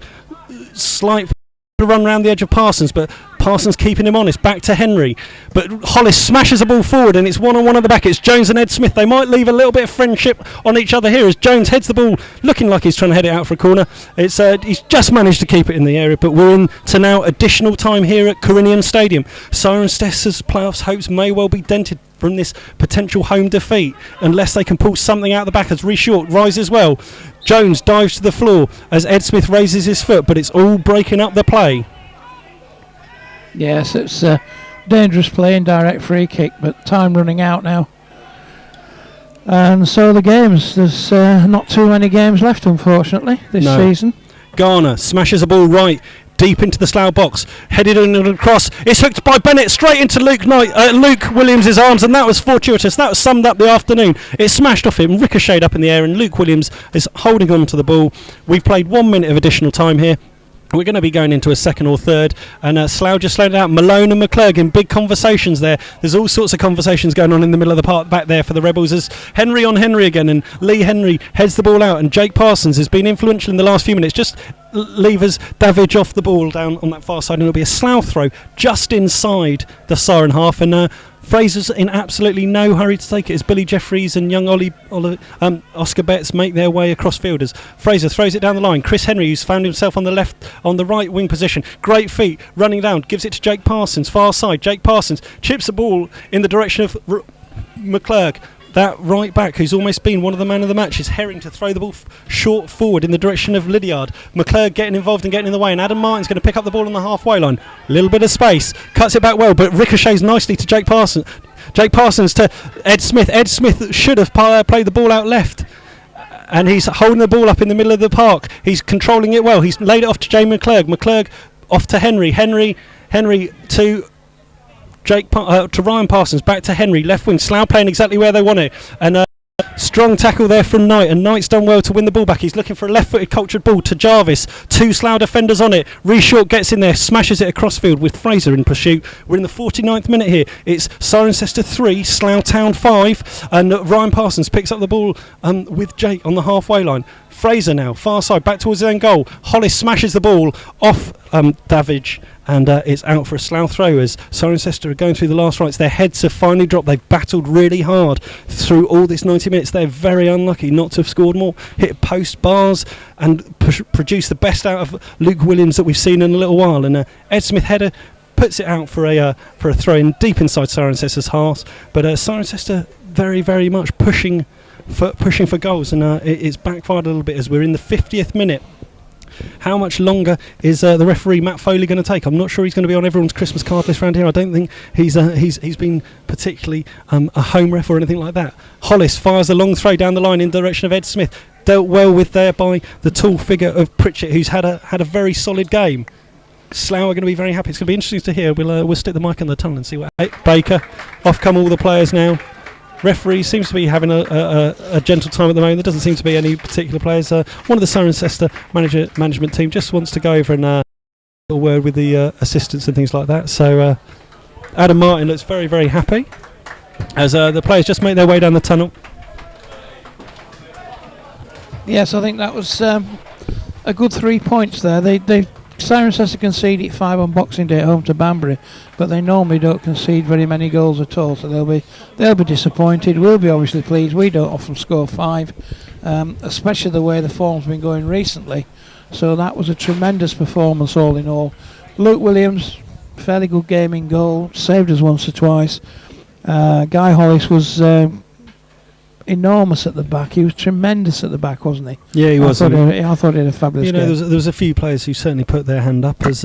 slight run round the edge of Parsons, but Parsons keeping him honest. Back to Henry, but Hollis smashes the ball forward, and it's 1-on-1 at the back. It's Jones and Ed Smith. They might leave a little bit of friendship on each other here as Jones heads the ball, looking like he's trying to head it out for a corner. It's he's just managed to keep it in the area, but we're into now additional time here at Corinium Stadium. Cirencester's playoffs hopes may well be dented from this potential home defeat unless they can pull something out the back as Rhys Short rises well. Jones dives to the floor as Ed Smith raises his foot, but it's all breaking up the play. Yes, it's dangerous play, indirect free kick, but time running out now. And so the games, there's not too many games left, unfortunately, this season. Garner smashes the ball right deep into the Slough box, headed in and across. It's hooked by Bennett straight into Luke Williams' arms, and that was fortuitous. That was summed up the afternoon. It smashed off him, ricocheted up in the air, and Luke Williams is holding on to the ball. We've played 1 minute of additional time here. We're going to be going into a second or third, and Slough just slowed it out. Malone and McClurg in big conversations there. There's all sorts of conversations going on in the middle of the park back there for the Rebels, as Henry on Henry again, and Lee Henry heads the ball out, and Jake Parsons has been influential in the last few minutes. Just levers Davidge off the ball down on that far side, and it'll be a Slough throw just inside the siren half, and Fraser's in absolutely no hurry to take it as Billy Jeffries and young Oscar Betts make their way across fielders. Fraser throws it down the line. Chris Henry, who's found himself on the right wing position, great feet, running down, gives it to Jake Parsons, far side. Jake Parsons chips the ball in the direction of McClurg. That right back, who's almost been one of the man of the match, is Herring to throw the ball short forward in the direction of Lydiard. McClurg getting involved and getting in the way, and Adam Martin's going to pick up the ball on the halfway line. A little bit of space, cuts it back well, but ricochets nicely to Jake Parsons. Jake Parsons to Ed Smith. Ed Smith should have played the ball out left, and he's holding the ball up in the middle of the park. He's controlling it well. He's laid it off to Jay McClurg. McClurg off to Henry. Henry to to Ryan Parsons, back to Henry, left wing. Slough playing exactly where they want it, and strong tackle there from Knight, and Knight's done well to win the ball back. He's looking for a left-footed cultured ball to Jarvis. 2 Slough defenders on it. Rhys Short gets in there, smashes it across field with Fraser in pursuit. We're in the 49th minute here. It's Cirencester 3, Slough Town 5, and Ryan Parsons picks up the ball with Jake on the halfway line. Fraser now, far side, back towards his own goal. Hollis smashes the ball off Davidge, and it's out for a Slough throw as Cirencester are going through the last rites. Their heads have finally dropped. They've battled really hard through all this 90 minutes. They're very unlucky not to have scored more. Hit post bars and produced the best out of Luke Williams that we've seen in a little while. And Ed Smith header puts it out for a throw in deep inside Cirencester's half. But Cirencester very, very much pushing for goals, and it's backfired a little bit as we're in the 50th minute. How much longer is the referee Matt Foley going to take? I'm not sure he's going to be on everyone's Christmas card list around here. I don't think he's been particularly a home ref or anything like that. Hollis fires a long throw down the line in the direction of Ed Smith, dealt well with there by the tall figure of Pritchett, who's had a very solid game. Slough are going to be very happy. It's going to be interesting to hear. We'll stick the mic in the tunnel and see what. Baker, off come all the players now. Referee seems to be having a gentle time at the moment. There doesn't seem to be any particular players. One of the Cirencester management team just wants to go over and a word with the assistants and things like that. So Adam Martin looks very, very happy as the players just make their way down the tunnel. Yes, I think that was a good 3 points there. Cirencester conceded 5 on Boxing Day at home to Banbury, but they normally don't concede very many goals at all, so they'll be disappointed. We'll be obviously pleased. We don't often score 5, especially the way the form's been going recently. So that was a tremendous performance all in all. Luke Williams, fairly good game in goal, saved us once or twice. Guy Hollis was enormous at the back. He was tremendous at the back, wasn't he? Yeah, he was. I thought he had a fabulous You know, game. there was a few players who certainly put their hand up as